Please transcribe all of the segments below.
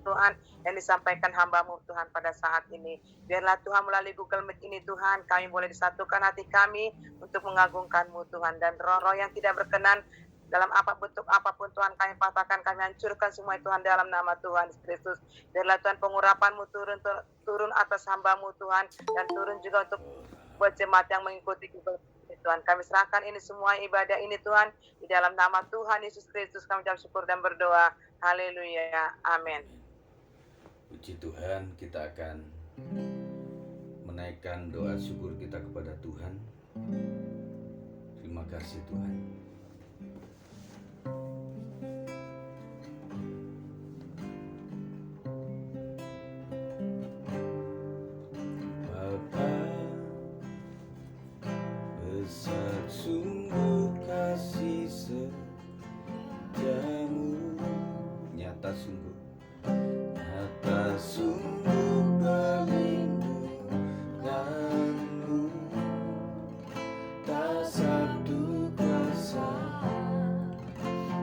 Tuhan yang disampaikan hamba-Mu Tuhan pada saat ini. Biarlah Tuhan melalui Google Meet ini Tuhan, kami boleh disatukan hati kami untuk mengagungkan-Mu Tuhan. Dan roh-roh yang tidak berkenan dalam bentuk apapun Tuhan kami patahkan, kami hancurkan semua Tuhan dalam nama Tuhan Yesus Kristus. Biarlah Tuhan pengurapan-Mu turun atas hamba-Mu Tuhan, dan turun juga untuk buat jemaat yang mengikuti Google Meet Tuhan. Kami serahkan ini semua ibadah ini Tuhan, di dalam nama Tuhan Yesus Kristus kami ucap syukur dan berdoa. Haleluya. Amin. Puji Tuhan, kita akan menaikkan doa syukur kita kepada Tuhan. Terima kasih Tuhan. Bapa, besar sungguh kasih setiamu, nyata sungguh perlindunganmu, tak satu kuasa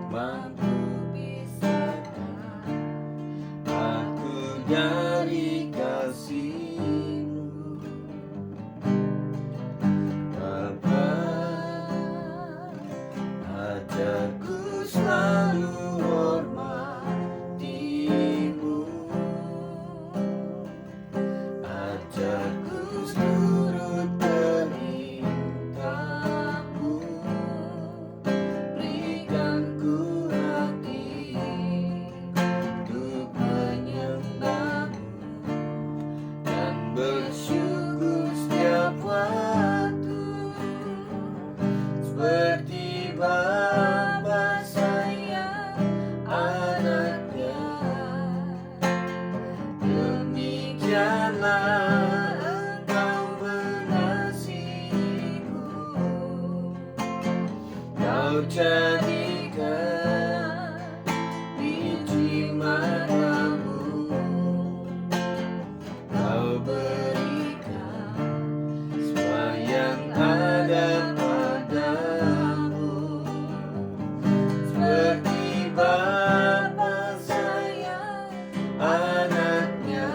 mampu pisahkan aku dari kasih-Mu. Bapa, ajarku selalu hormati-Mu, ajarku turut perintah-Mu, berikan ku hati untuk menyembah-Mu dan bersyukur setiap waktu, seperti Bapa sayang anaknya, demikianlah Engkau mengasihiku. Kau jadikan biji matamu, Kau berikan semua yang ada padamu, seperti Bapa sayang anaknya,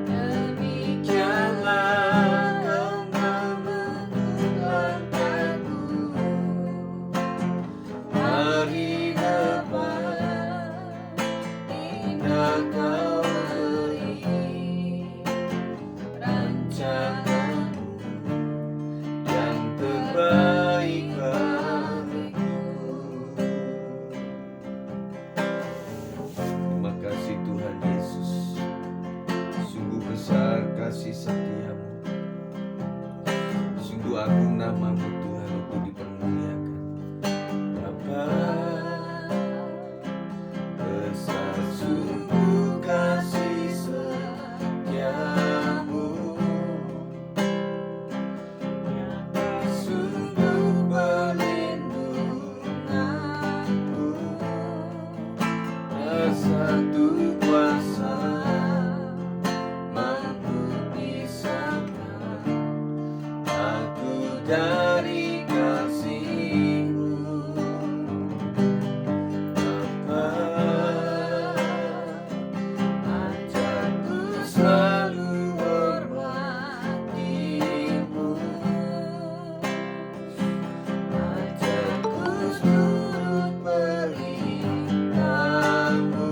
demikianlah Kau memelukkanku. Hari depan indah Kau beri rancangan-Mu yang terbaik bagiku. Terima kasih Tuhan Yesus, sungguh besar kasih setia-Mu, sungguh agung nama-Mu Tuhan untuk dipermuliakan. Bapa, besar sungguh kasih setiamu, sungguh perlindunganmu, tak satu kuasa mampu pisahkan aku dari kasih-Mu. Bapa, ajarku selalu hormati-Mu, ajarku turut perintah-Mu,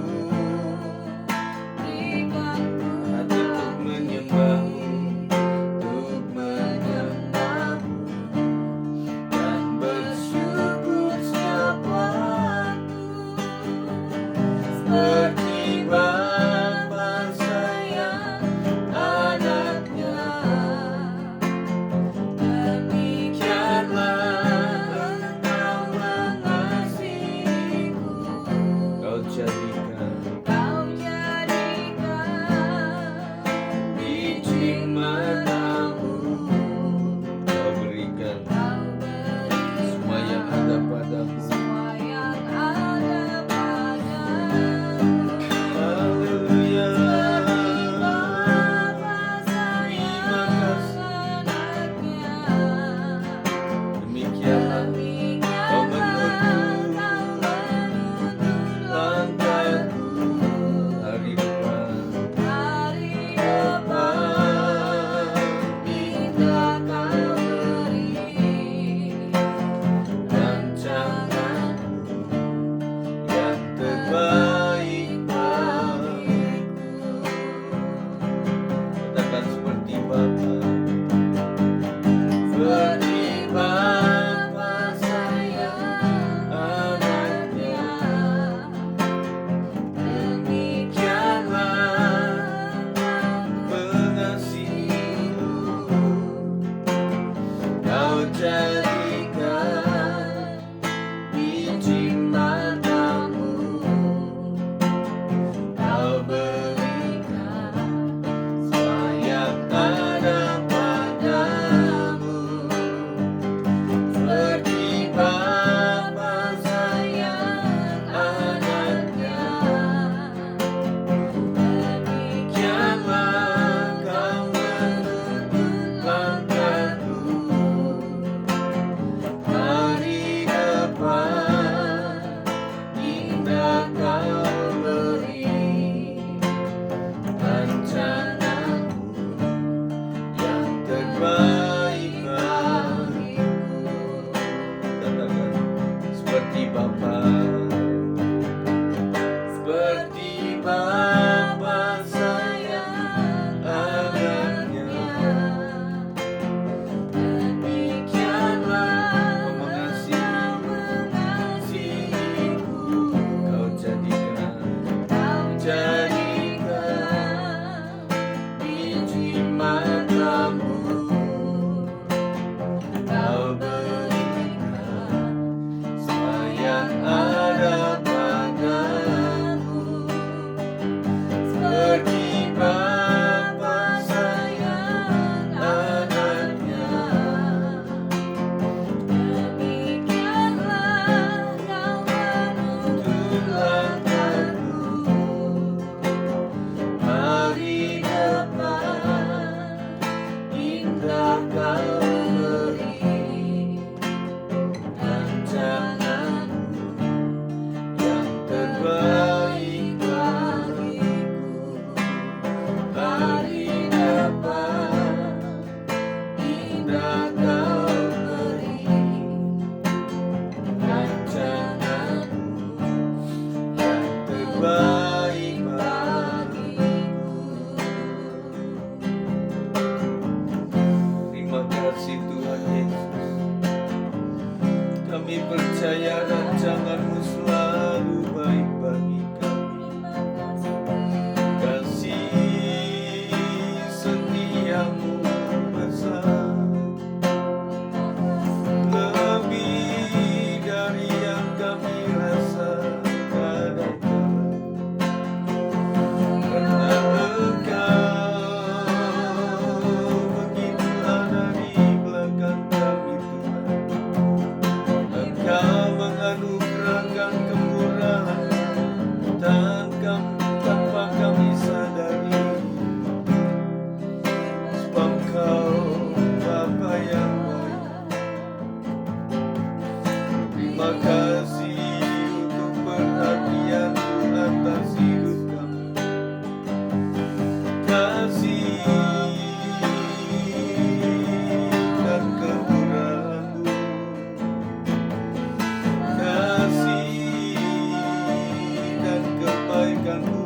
baik bagiku. Terima kasih Tuhan Yesus. Kami percaya rancangan-Mu selalu baik bagi kami. Kasih setiamu besar, lebih dari yang kami rasakan. Karena Engkau begitu ada di belakang kami Tuhan. Engkau menganugerahkan kemurahan tanpa kami sadari. Sebab Engkau Bapa yang baik. Terima kasih untuk perhatian-Mu atas hidup kami. Kasih dan kemurahan-Mu, kasih dan kebaikan-Mu.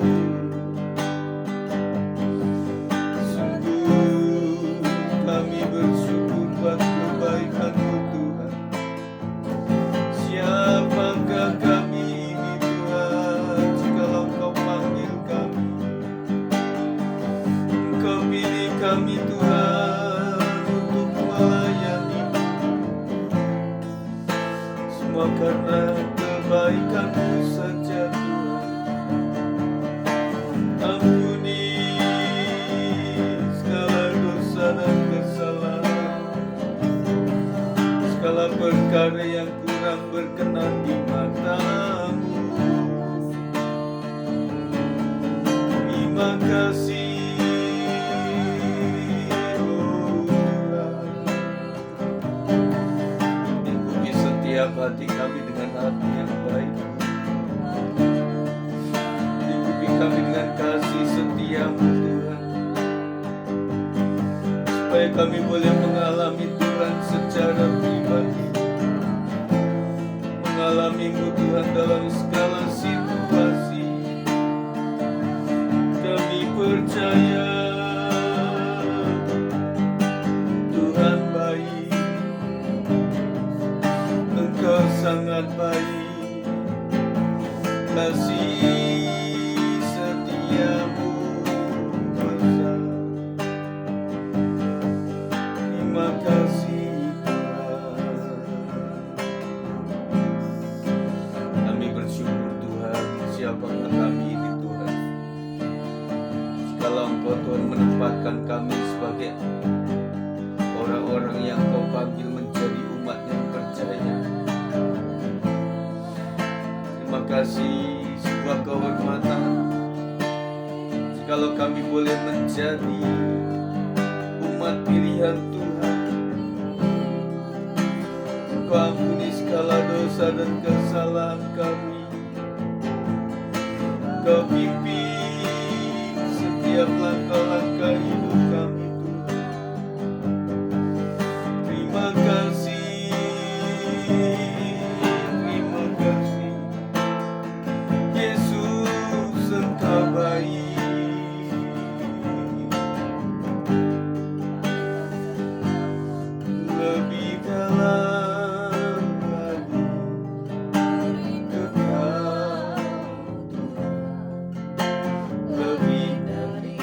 Sungguh kami bersyukur buat kebaikan-Mu Tuhan. Siapakah kami ini Tuhan, jikalau Engkau panggil kami. Engkau pilih kami Tuhan untuk melayani-Mu. Semua karena kebaikan-Mu saja Tuhan. Ampuni segala dosa dan kesalahan, segala perkara yang kurang berkenan di mata-Mu. Terima kasih, oh Tuhan. Ikuti setiap hati kami dengan hati yang baik. Ikuti kami dengan kasih setia-Mu Tuhan, supaya kami boleh mengalami Tuhan secara pribadi, mengalami-Mu Tuhan dalam segala situasi. Kami percaya Tuhan baik, Engkau sangat baik. Kasih setiamu besar. Terima kasih Tuhan. Kami bersyukur Tuhan, siapakah kami ini Tuhan. Jikalau Engkau Tuhan menempatkan kami sebagai orang-orang yang Kau panggil menjadi umat yang percaya. Terima kasih, sebuah kehormatan jikalau kami boleh menjadi umat pilihan Tuhan. Engkau ampuni segala dosa dan kesalahan kami. Engkau pimpin setiap langkah-langkah hidup kami Tuhan. Terima kasih, terima kasih. Yesus Engkau baik. Lebih dalam lagi Engkau Tuhan. Lebih dari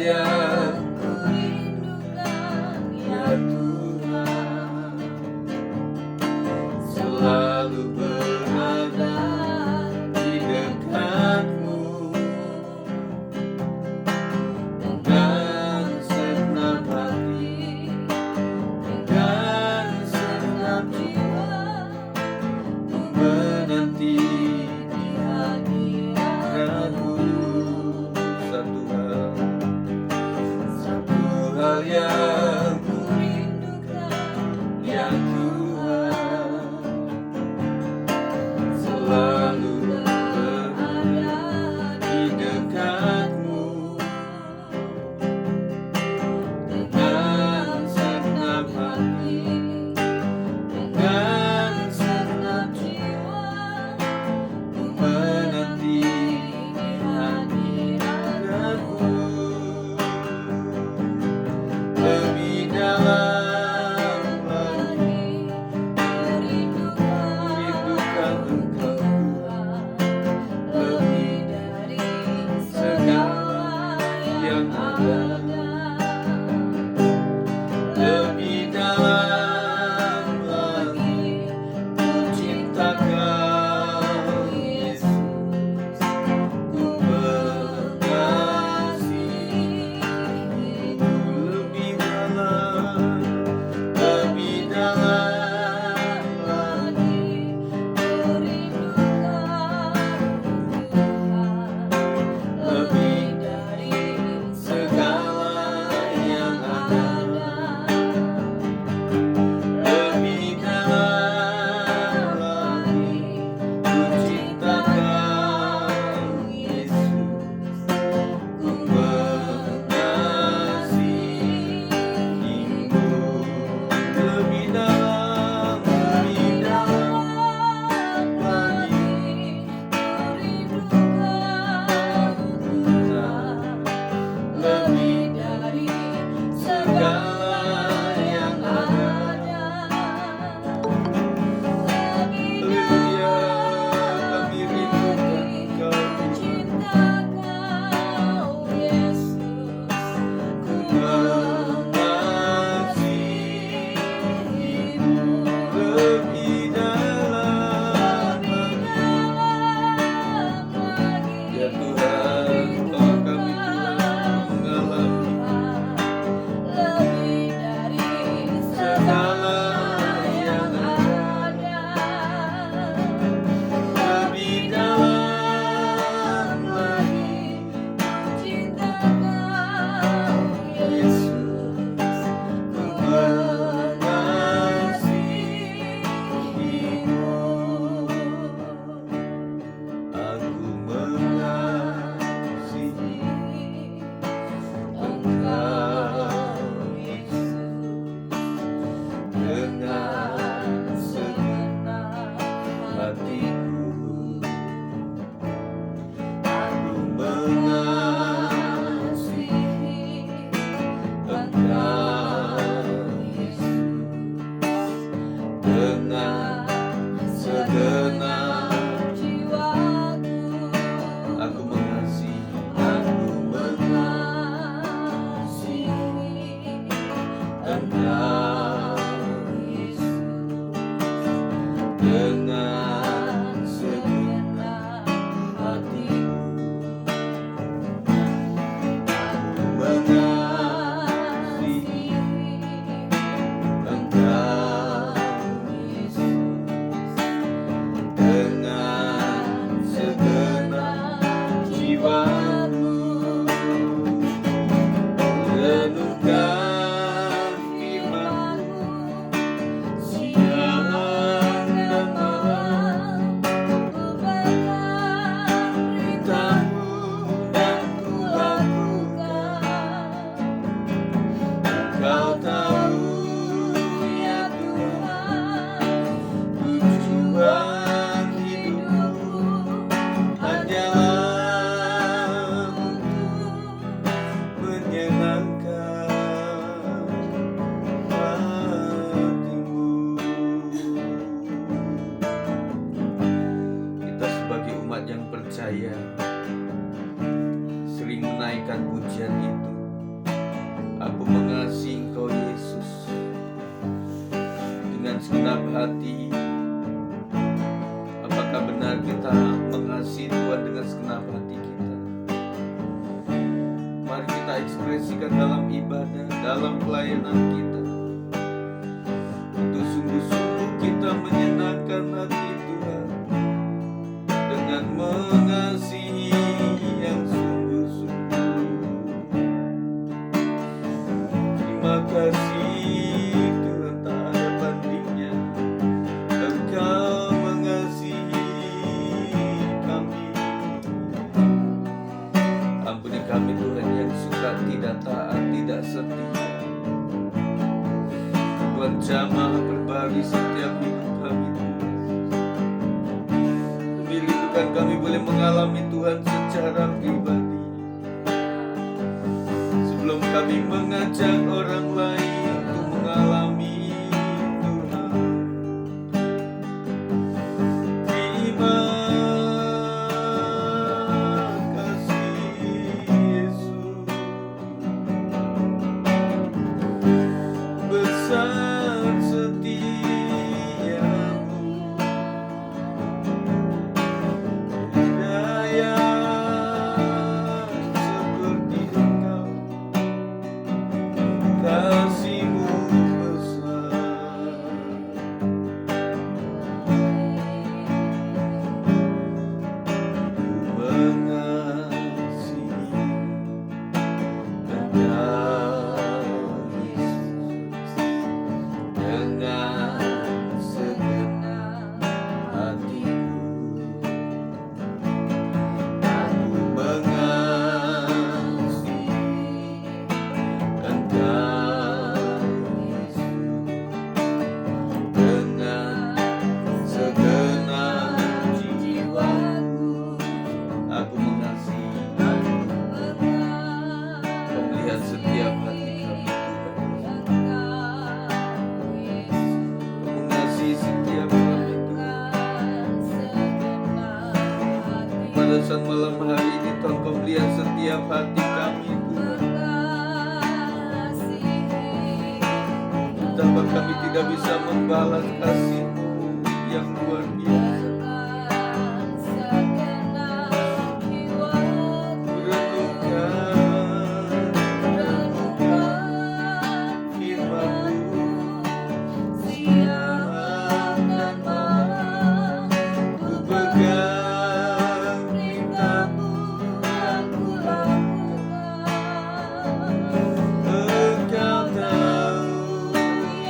yang kurindukan ya Tuhan, selalu berada di dekatmu dengan segenap hati, dengan segenap jiwa, ku menanti di hadiratmu. Satu hal yang kurindukan ya Tuhan, selalu berada di dekatmu dengan segenap hati, dengan segenap jiwa, ku menanti di hadiratmu. Lebih dalam lagi kurindukan Engkau Tuhan, lebih dari segala yang ada. Lebih dalam lagi ku cinta Kau Yesus, ku mengasihimu. Lebih dalam lagi kurindukan Tuhan, lebih dari segala yang ada. Lebih dalam lagi ku cinta Kau Yesus, ku mengasihimu. Lebih dalam lagi kurindukan Tuhan, lebih dari segala yang ada. Haleluya, kami rindukan Engkau Yesus, ku mengasihimu. Lebih dalam lagi ya Tuhan, oh kami Tuhan mengalami lebih dari segala yang ada. Lebih dalam lagi cinta Kau Yesus, ku mengasihimu. Aku mengasihi Engkau Yesus, dengan segenap hatiku. Aku mengasihi Engkau Yesus, dengan segenap jiwaku. aku mengasihi Engkau Yesus, dengan segenap hatiku. Aku mengasihi Engkau Yesus, dengan segenap jiwaku. Renungkan firman-Mu siang dan malam, perintah-Mu dan ku lakukan. Engkau tahu ya Tuhan, tujuan hidupku hanyalah untuk menyenangkan hatimu. Kita sebagai umat yang percaya sering menaikkan pujian itu hati. Apakah benar kita mengasihi Tuhan dengan segenap hati kita? Mari kita ekspresikan dalam ibadah, dalam pelayanan kita, untuk sungguh-sungguh kita menyenangkan hati Tuhan dengan mengasihi yang sungguh-sungguh. Terima kasih Tuhan, tak ada bandingnya Engkau mengasihi kami. Ampuni kami Tuhan yang suka tidak taat, tidak setia. Tuhan jamah perbarui setiap hidup kami Tuhan. Demi rindukan kami boleh mengalami Tuhan secara pribadi. Sebelum kami mengajak orang lain untuk mengalami Tuhan. Terima kasih Yesus, besar setiamu, daya seperti Engkau, kasih-Mu besar. Ku mengasihi Engkau Yesus dengan segenap hatiku. Aku mengasihi Engkau Yesus dengan segenap jiwaku. Aku mengasihi Kau melihat setiap hati kami Tuhan. Kau mengasihi setiap kami Tuhan. Pada saat malam hari ini Tuhan, Kau melihat setiap hati kami Tuhan. Betapa kami tidak bisa membalas kasih-Mu yang luar biasa. Renungkan firman-Mu siang dan malam. Ku pegang perintah-Mu yang ku lakukan. Engkau tahu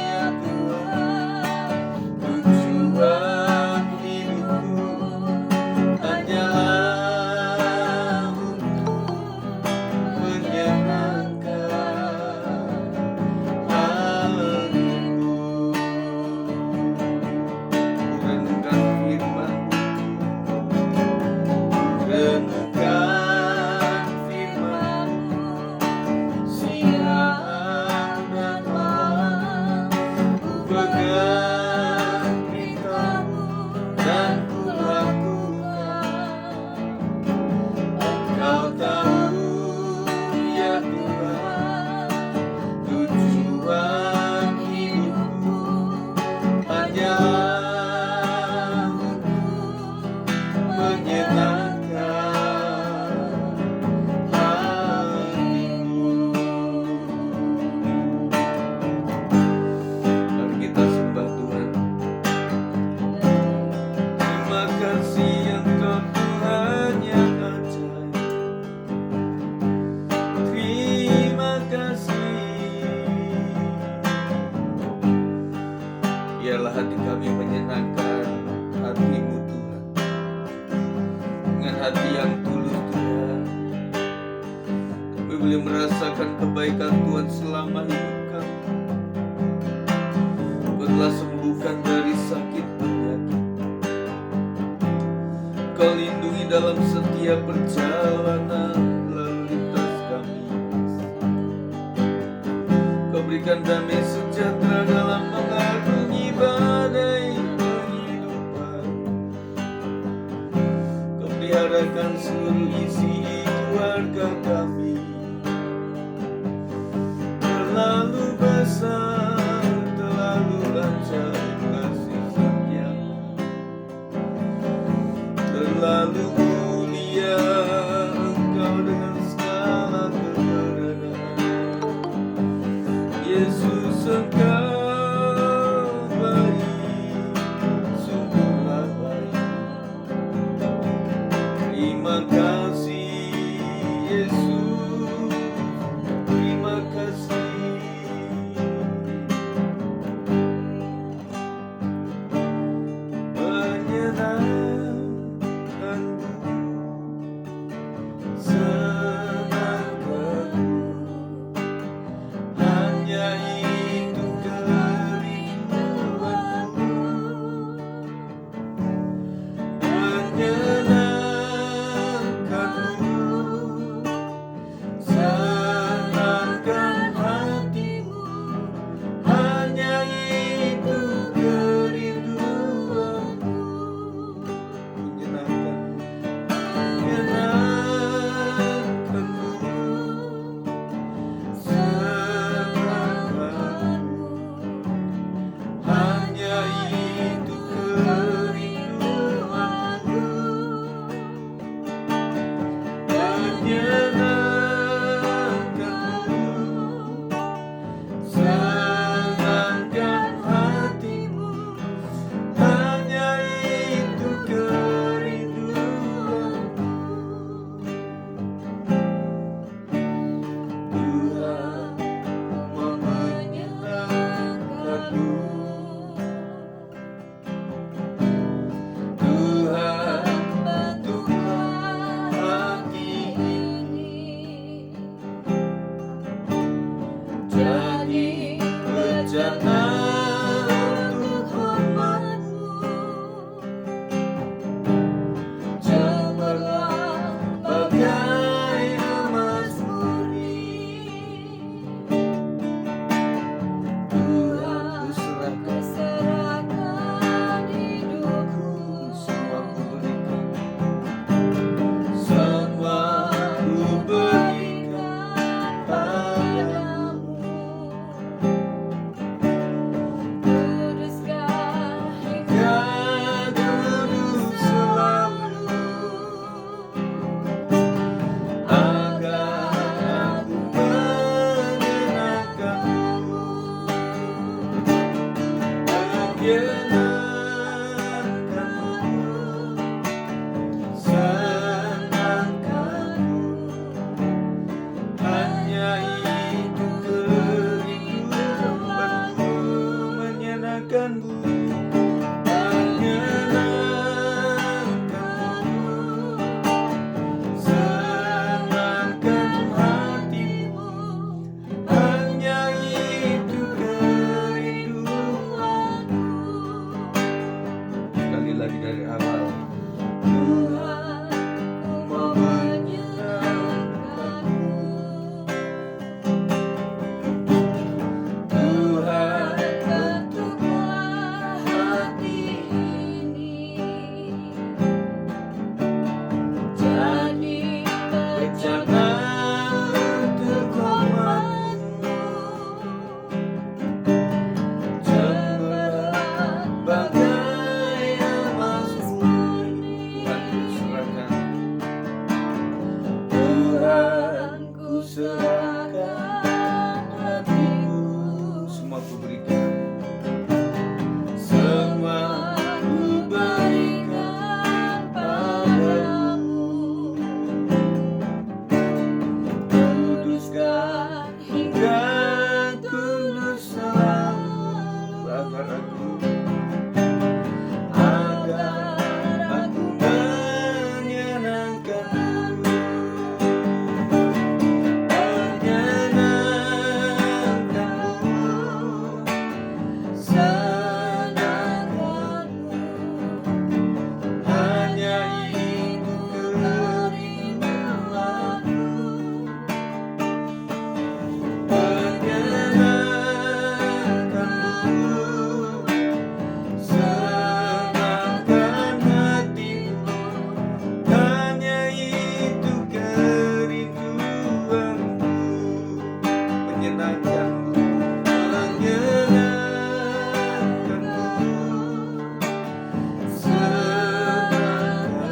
ya Tuhan, tujuan hidupku hanyalah untuk menyenangkan hati-Mu. Ku renungkan firman-Mu, renungkan firman-Mu siang dan malam. Ku pegang perintah-Mu dan ku lakukan. Engkau tahu ya Tuhan, tujuan hidupku hanyalah untuk menyenangkan hati-Mu. Mari kita sembah Tuhan. Terima kasih Engkau Tuhan yang ajaib. Terima kasih. Biarlah hati kami menyenangkan hati-Mu Tuhan, dengan hati yang tulus Tuhan. Kami boleh merasakan kebaikan Tuhan selama hidup kami. Kau telah sembuhkan dari sakit penyakit. Kau lindungi dalam setiap perjalanan lalu lintas kami. Kau berikan damai sejahtera dalam mengarungi badai kehidupan. Kau peliharakan seluruh isi keluarga kami. Terlalu besar, terlalu lancar kasih Yesus, terima kasih. Menyenangkanku, senangkanku, hanya itu kerinduanku. Menyenangkanmu, senangkan hatimu, hanya itu kerinduanku. Menyenangkanmu, senangkanmu, hanya itu kerinduanku. Menyenangkanmu, senangkan hatimu, hanya itu kerinduanku. Tuhan mau menyenangkanmu, Tuhan bentuklah hati ini jadi bejana untuk hormat-Mu. Cemerlang bagai emas murni. Tuhan, ku serahkan hidupku, semua ku berikan, semua ku berikan padamu. Kuduskan hingga kudus selalu, agar aku menyenangkanmu. Menyenangkanmu, senangkanmu, hanya itu kerinduanku. Menyenangkanmu, menyenangkanmu, senangkan hatimu, hanya itu kerinduanku. Sekali lagi dari awal. Tuhan, ku mau menyenangkanmu. Tuhan, bentuklah hati ini jadi bejana untuk hormat-Mu. Cemerlang bagai emas murni. Tuhan, ku serahkan hatiku, semua ku berikan, semua ku berikan padamu. Kuduskan hingga kudus selalu, agar aku menyenangkanmu. Menyenangkanmu, senangkanmu, hanya itu kerinduanku. Menyenangkanmu, senangkan hatimu, hanya itu kerinduanku. Menyenangkanmu, menyenangkanmu, senangkanmu,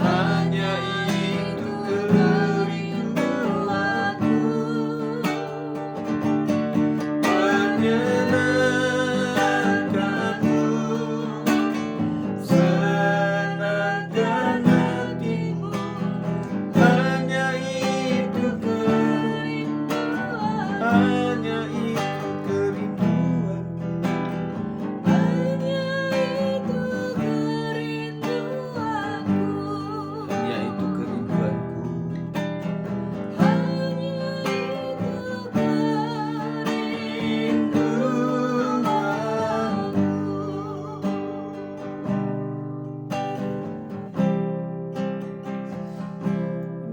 hanya itu kerinduanku. Menyenangkanmu, senangkan hatimu,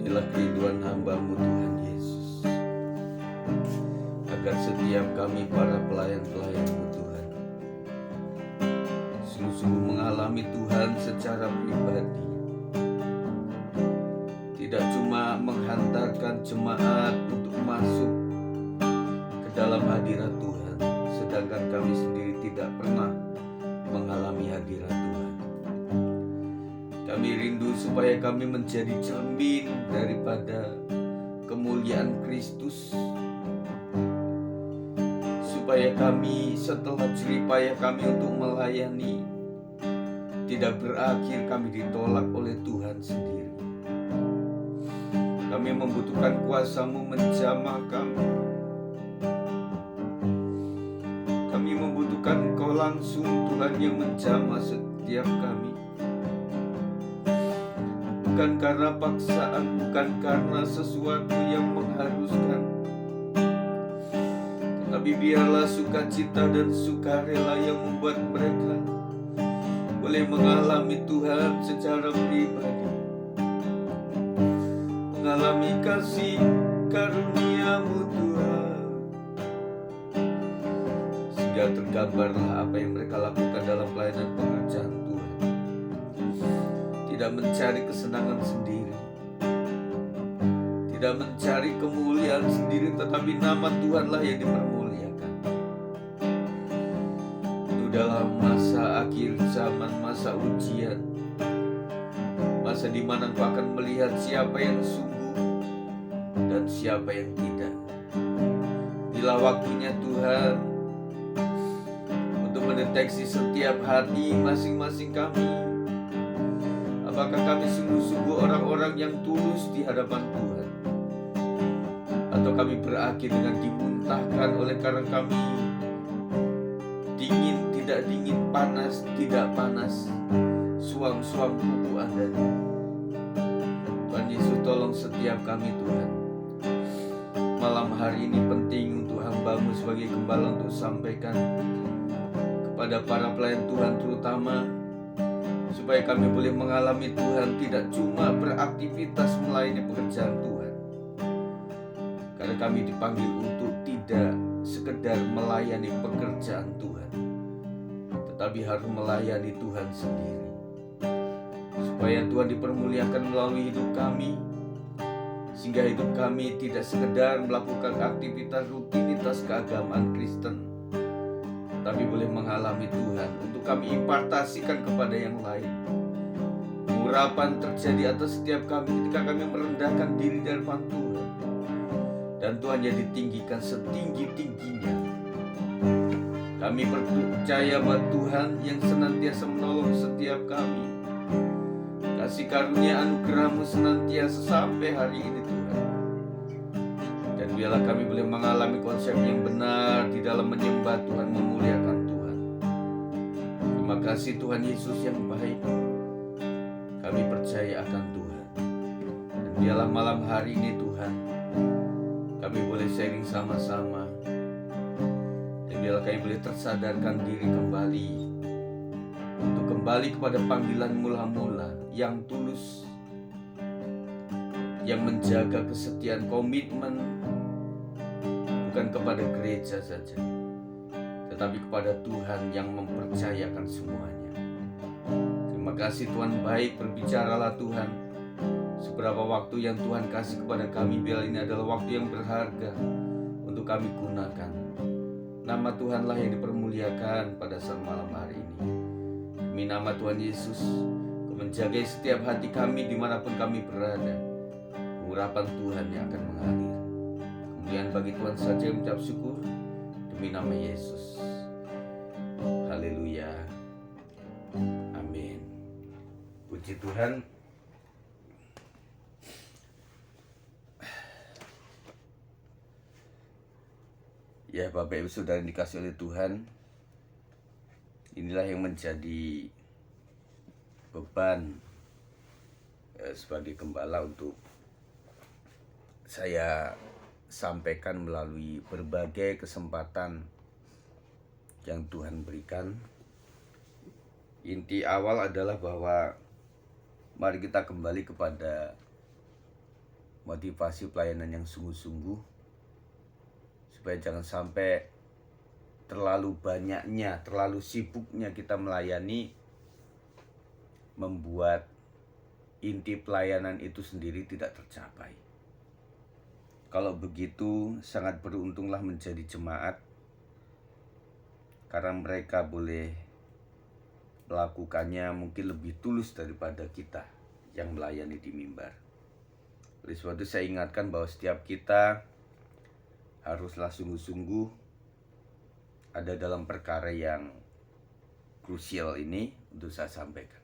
Inilah kerinduan hamba-Mu Tuhan Yesus, agar setiap kami para pelayan-pelayan-Mu Tuhan sungguh-sungguh mengalami Tuhan secara pribadi, tidak cuma menghantarkan jemaat untuk masuk ke dalam hadirat Tuhan, sedangkan kami sendiri tidak pernah mengalami hadirat Tuhan. Kami rindu supaya kami menjadi cermin daripada kemuliaan Kristus, supaya kami setelah jeripaya kami untuk melayani tidak berakhir kami ditolak oleh Tuhan sendiri. Kami membutuhkan kuasa-Mu menjamah kami. Kami membutuhkan Engkau langsung Tuhan yang menjamah setiap kami. Bukan karena paksaan, bukan karena sesuatu yang mengharuskan, tetapi biarlah sukacita dan sukarela yang membuat mereka boleh mengalami Tuhan secara pribadi, mengalami kasih karunia-Mu Tuhan, sehingga tergambarlah apa yang mereka lakukan dalam pelayanan pekerjaan Tuhan. Tidak mencari kesenangan sendiri, tidak mencari kemuliaan sendiri, tetapi nama Tuhanlah yang dipermuliakan. Itu dalam masa akhir zaman, masa ujian, masa di mana Engkau akan melihat siapa yang sungguh dan siapa yang tidak. Inilah waktunya Tuhan untuk mendeteksi setiap hati masing-masing kami. Apakah kami sungguh-sungguh orang-orang yang tulus di hadapan Tuhan, atau kami berakhir dengan dimuntahkan oleh karena kami dingin, tidak dingin, panas, tidak panas, suam-suam kuku adanya. Tuhan Yesus, tolong setiap kami Tuhan. Malam hari ini penting untuk hamba-Mu sebagai gembala untuk sampaikan kepada para pelayan Tuhan terutama, supaya kami boleh mengalami Tuhan tidak cuma beraktivitas melayani pekerjaan Tuhan, karena kami dipanggil untuk tidak sekedar melayani pekerjaan Tuhan, tetapi harus melayani Tuhan sendiri, supaya Tuhan dipermuliakan melalui hidup kami, sehingga hidup kami tidak sekedar melakukan aktivitas rutinitas keagamaan Kristen, tapi boleh mengalami Tuhan untuk kami impartasikan kepada yang lain. Pengurapan terjadi atas setiap kami ketika kami merendahkan diri di hadapan Tuhan, dan Tuhan yang ditinggikan setinggi-tingginya. Kami percaya bahwa Tuhan yang senantiasa menolong setiap kami. Kasih karunia anugerah-Mu senantiasa sampai hari ini Tuhan. Dan biarlah kami boleh mengalami konsep yang benar di dalam menyembah Tuhan, memuliakan Tuhan. Terima kasih Tuhan Yesus yang baik. Kami percaya akan Tuhan. Dan biarlah malam hari ini Tuhan, kami boleh sharing sama-sama. Dan biarlah kami boleh tersadarkan diri kembali untuk kembali kepada panggilan mula-mula yang tulus, yang menjaga kesetiaan komitmen bukan kepada gereja saja, tetapi kepada Tuhan yang mempercayakan semuanya. Terima kasih Tuhan baik, berbicaralah Tuhan. Seberapa waktu yang Tuhan kasih kepada kami, biar ini adalah waktu yang berharga untuk kami gunakan. Nama Tuhanlah yang dipermuliakan pada saat malam hari ini. Demi nama Tuhan Yesus, menjaga setiap hati kami dimanapun kami berada. Urapan Tuhan yang akan mengalir. Kemudian bagi Tuhan saja mengucap syukur demi nama Yesus. Haleluya. Amin. Puji Tuhan. Ya Bapak Ibu Saudara yang dikasih oleh Tuhan, inilah yang menjadi beban sebagai gembala untuk saya sampaikan melalui berbagai kesempatan yang Tuhan berikan. Inti awal adalah bahwa mari kita kembali kepada motivasi pelayanan yang sungguh-sungguh, supaya jangan sampai terlalu banyaknya, terlalu sibuknya kita melayani membuat inti pelayanan itu sendiri tidak tercapai. Kalau begitu, sangat beruntunglah menjadi jemaat, karena mereka boleh melakukannya mungkin lebih tulus daripada kita yang melayani di mimbar. Oleh sebab itu saya ingatkan bahwa setiap kita haruslah sungguh-sungguh ada dalam perkara yang krusial ini untuk saya sampaikan.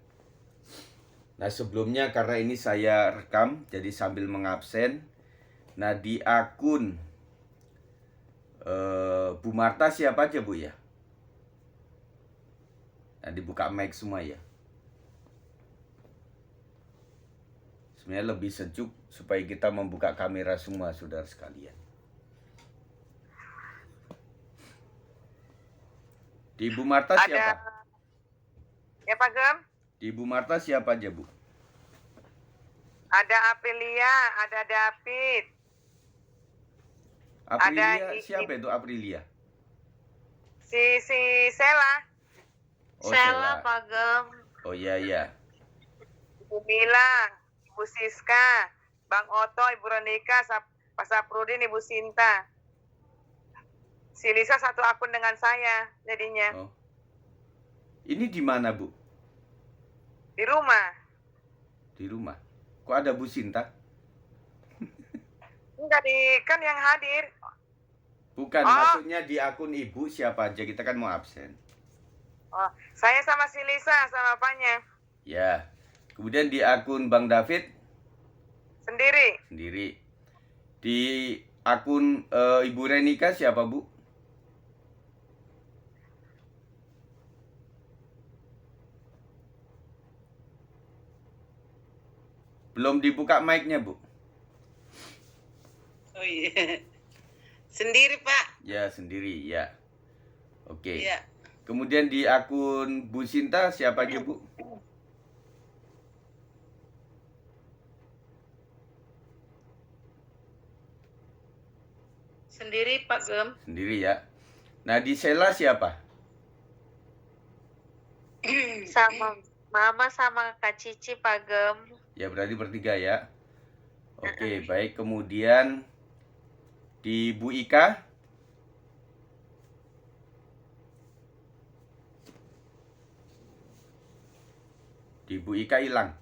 Nah, sebelumnya karena ini saya rekam, jadi sambil mengabsen. Nah, di akun Bu Marta siapa aja Bu ya? Nah, dibuka mic semua ya. Sebenarnya lebih sejuk supaya kita membuka kamera semua, saudara sekalian. Di Bu Marta siapa? Ya Pak Gem, Di Bu Marta siapa aja Bu? ada Aprilia, ada David, Aprilia Ada siapa itu Aprilia? si Sela, Oh, Sela, Sela. Pak Gem. Oh iya iya. Ibu Mila, Ibu Siska, Bang Oto, Ibu Ronika, Pak Saprudin, Ibu Sinta. Si Lisa satu akun dengan saya jadinya Oh. Ini di mana Bu? di rumah. Di rumah. Kok ada Bu Sinta? Enggak kan yang hadir. Bukan, Oh. maksudnya di akun Ibu siapa aja? Kita kan mau absen. Oh, saya sama si Lisa sama bapaknya Ya. Kemudian di akun Bang David sendiri. sendiri. Di akun Ibu Renika siapa Bu? Belum dibuka mic-nya Bu? Oh iya. Sendiri Pak. Ya sendiri ya. Oke. Iya. Kemudian di akun Bu Sinta siapa aja Bu? Sendiri Pak Gem. Sendiri ya. Nah di Sela siapa? Sama Mama sama Kak Cici, Pak Gem. Ya berarti bertiga ya. Oke baik. Kemudian di Bu Ika. Di Bu Ika hilang.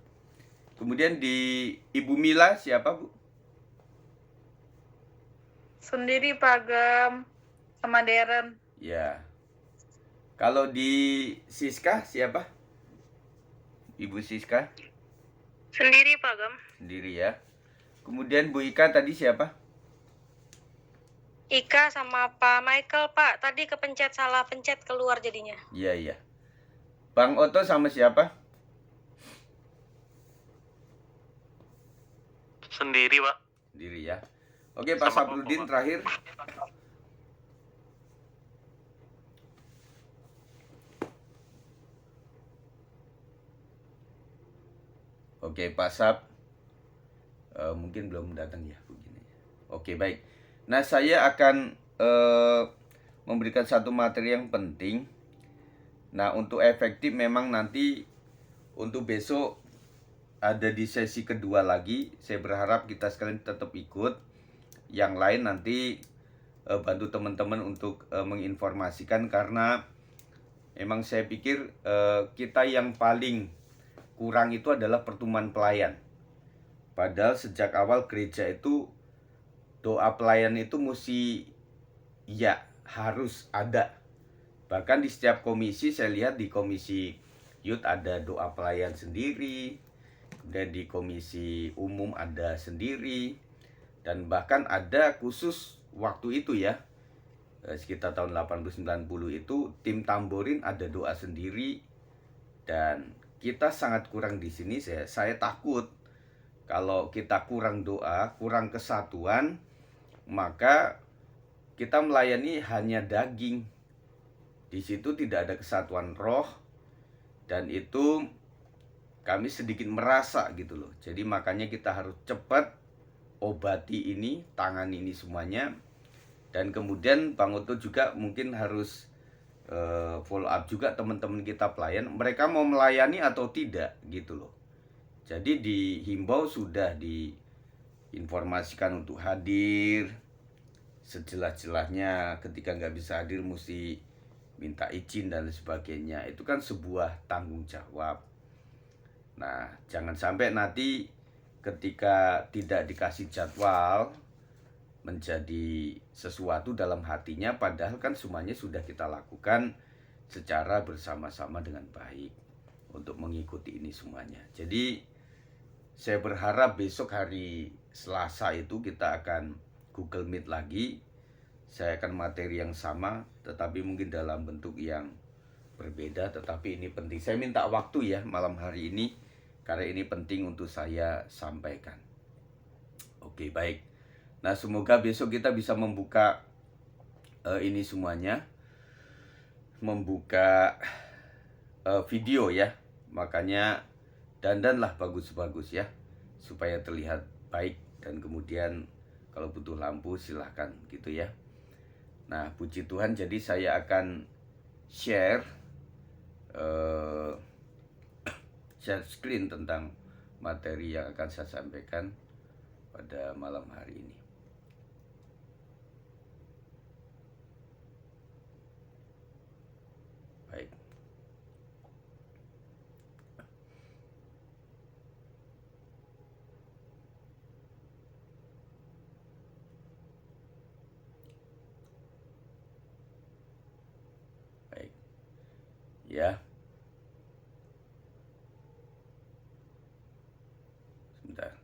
Kemudian di Ibu Mila siapa Bu? Sendiri, Pak Gem. Sama Deren. Ya. Kalau di Siska siapa? Ibu Siska? Sendiri, Pak Gem. Sendiri ya. Kemudian Bu Ika tadi siapa? Ika sama Pak Michael, Pak. Tadi salah pencet keluar jadinya. Iya iya. Bang Oto sama siapa? Sendiri, Pak. Sendiri ya. Oke Pak Sama Saprudin Koko, Pak. terakhir. Oke Pak Sap. Mungkin belum datang ya begini. Oke baik. Nah saya akan memberikan satu materi yang penting. Nah untuk efektif memang nanti untuk besok ada di sesi kedua lagi. Saya berharap kita sekalian tetap ikut. Yang lain nanti bantu teman-teman untuk menginformasikan, karena memang saya pikir kita yang paling kurang itu adalah pertumbuhan pelayan. Padahal sejak awal gereja itu doa pelayan itu mesti ya harus ada. Bahkan di setiap komisi saya lihat di komisi youth ada doa pelayan sendiri, kemudian di komisi umum ada sendiri, dan bahkan ada khusus waktu itu ya sekitar tahun 80-90 itu tim tamborin ada doa sendiri. Dan kita sangat kurang di sini. Saya takut kalau kita kurang doa, kurang kesatuan, maka kita melayani hanya daging. Di situ tidak ada kesatuan roh, dan itu kami sedikit merasa gitu loh. Jadi makanya kita harus cepat obati ini, tangani ini semuanya. Dan kemudian Bang Oto juga mungkin harus follow up juga teman-teman kita pelayan, mereka mau melayani atau tidak gitu loh. Jadi dihimbau, sudah diinformasikan untuk hadir sejelas-jelasnya. Ketika nggak bisa hadir mesti minta izin dan sebagainya. Itu kan sebuah tanggung jawab. Nah, jangan sampai nanti ketika tidak dikasih jadwal menjadi sesuatu dalam hatinya, padahal kan semuanya sudah kita lakukan secara bersama-sama dengan baik untuk mengikuti ini semuanya. Jadi saya berharap besok hari Selasa itu kita akan Google Meet lagi. Saya akan materi yang sama, tetapi mungkin dalam bentuk yang berbeda, tetapi ini penting. Saya minta waktu ya malam hari ini, karena ini penting untuk saya sampaikan. Oke, baik. Nah, semoga besok kita bisa membuka ini semuanya, membuka video ya. Makanya dandanlah bagus-bagus ya, supaya terlihat baik. Dan kemudian kalau butuh lampu silahkan gitu ya. Nah, puji Tuhan, jadi saya akan share screen tentang materi yang akan saya sampaikan pada malam hari ini. Baik. Baik. Ya. Sebentar.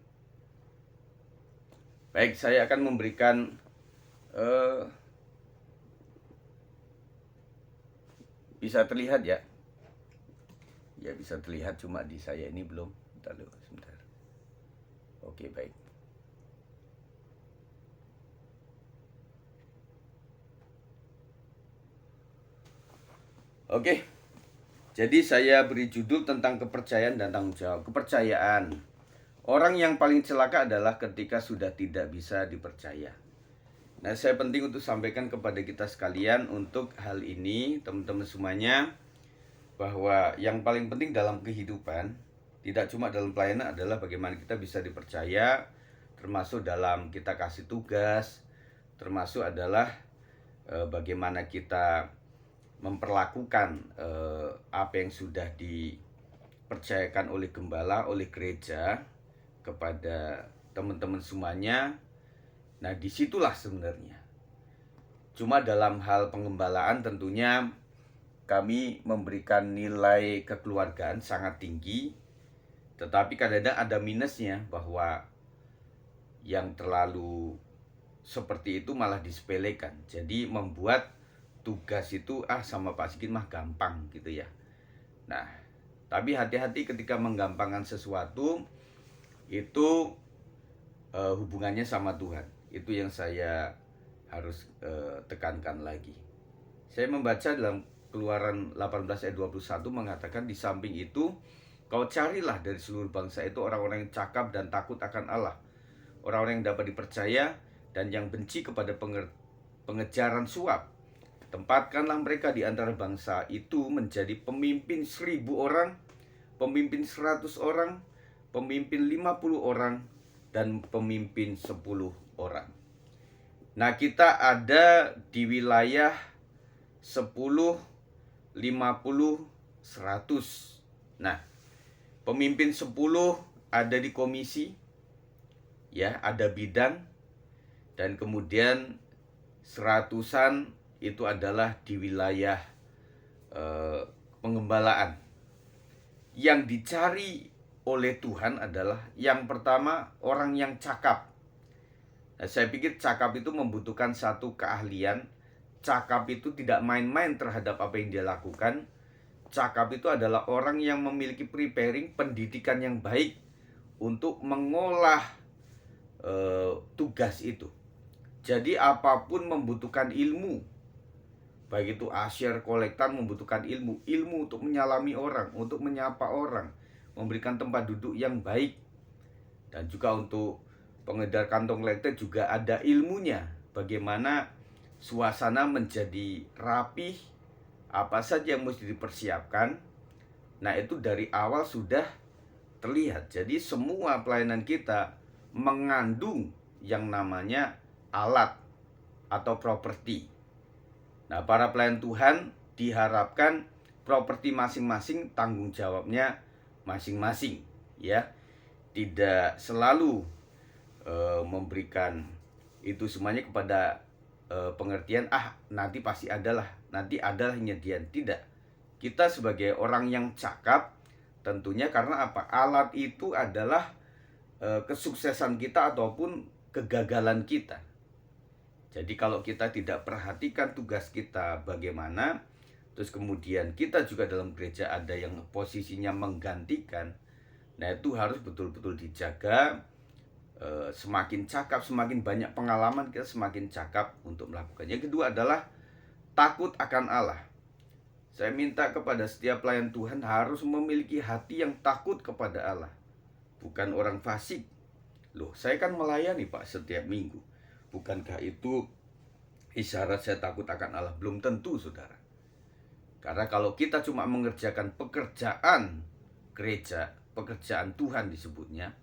Baik, saya akan memberikan bisa terlihat ya? Ya, bisa terlihat, cuma di saya ini belum. Bentar dulu, sebentar. Oke, baik. Oke. Jadi saya beri judul tentang kepercayaan dan tanggung jawab. Kepercayaan. Orang yang paling celaka adalah ketika sudah tidak bisa dipercaya. Nah, saya penting untuk sampaikan kepada kita sekalian untuk hal ini, teman-teman semuanya, bahwa yang paling penting dalam kehidupan, tidak cuma dalam pelayanan, adalah bagaimana kita bisa dipercaya, termasuk dalam kita kasih tugas, termasuk adalah bagaimana kita memperlakukan apa yang sudah dipercayakan oleh gembala, oleh gereja kepada teman-teman semuanya. Nah, disitulah sebenarnya. Cuma dalam hal pengembalaan tentunya kami memberikan nilai kekeluargaan sangat tinggi, tetapi kadang-kadang ada minusnya, bahwa yang terlalu seperti itu malah disepelekan. Jadi membuat tugas itu sama Pak Sigit mah gampang gitu ya. Nah, tapi hati-hati ketika menggampangkan sesuatu, itu hubungannya sama Tuhan. Itu yang saya harus tekankan lagi. Saya membaca dalam Keluaran 18 ayat 21 mengatakan, di samping itu kau carilah dari seluruh bangsa itu orang-orang yang cakap dan takut akan Allah, orang-orang yang dapat dipercaya dan yang benci kepada pengejaran suap. Tempatkanlah mereka di antara bangsa itu menjadi pemimpin 1000 orang, pemimpin 100 orang, pemimpin 50 orang, dan pemimpin 10 orang. Nah, kita ada di wilayah 10, 50, 100. Nah, pemimpin 10 ada di komisi, ya, ada bidang, dan kemudian 100-an itu adalah di wilayah pengembalaan. Yang dicari oleh Tuhan adalah yang pertama orang yang cakap. Nah, saya pikir cakap itu membutuhkan satu keahlian. Cakap itu tidak main-main terhadap apa yang dia lakukan. Cakap itu adalah orang yang memiliki preparing, pendidikan yang baik untuk mengolah tugas itu. Jadi apapun membutuhkan ilmu. Baik itu asyir, kolektan membutuhkan ilmu. Ilmu untuk menyalami orang, untuk menyapa orang, memberikan tempat duduk yang baik, dan juga untuk pengedar kantong lekte juga ada ilmunya. Bagaimana suasana menjadi rapih, apa saja yang mesti dipersiapkan. Nah, itu dari awal sudah terlihat. Jadi semua pelayanan kita mengandung yang namanya alat atau properti. Nah, para pelayan Tuhan diharapkan properti masing-masing tanggung jawabnya masing-masing, ya. Tidak selalu memberikan itu semuanya kepada pengertian nanti pasti adalah nyedian. Tidak. Kita sebagai orang yang cakap tentunya, karena apa? Alat itu adalah kesuksesan kita ataupun kegagalan kita. Jadi kalau kita tidak perhatikan tugas kita bagaimana, terus kemudian kita juga dalam gereja ada yang posisinya menggantikan, nah itu harus betul-betul dijaga. Semakin cakap, semakin banyak pengalaman kita, semakin cakap untuk melakukannya. Yang kedua adalah takut akan Allah. Saya minta kepada setiap pelayan Tuhan harus memiliki hati yang takut kepada Allah. Bukan orang fasik. Loh, saya kan melayani Pak setiap minggu. Bukankah itu isyarat saya takut akan Allah? Belum tentu, saudara. Karena kalau kita cuma mengerjakan pekerjaan gereja, pekerjaan Tuhan disebutnya,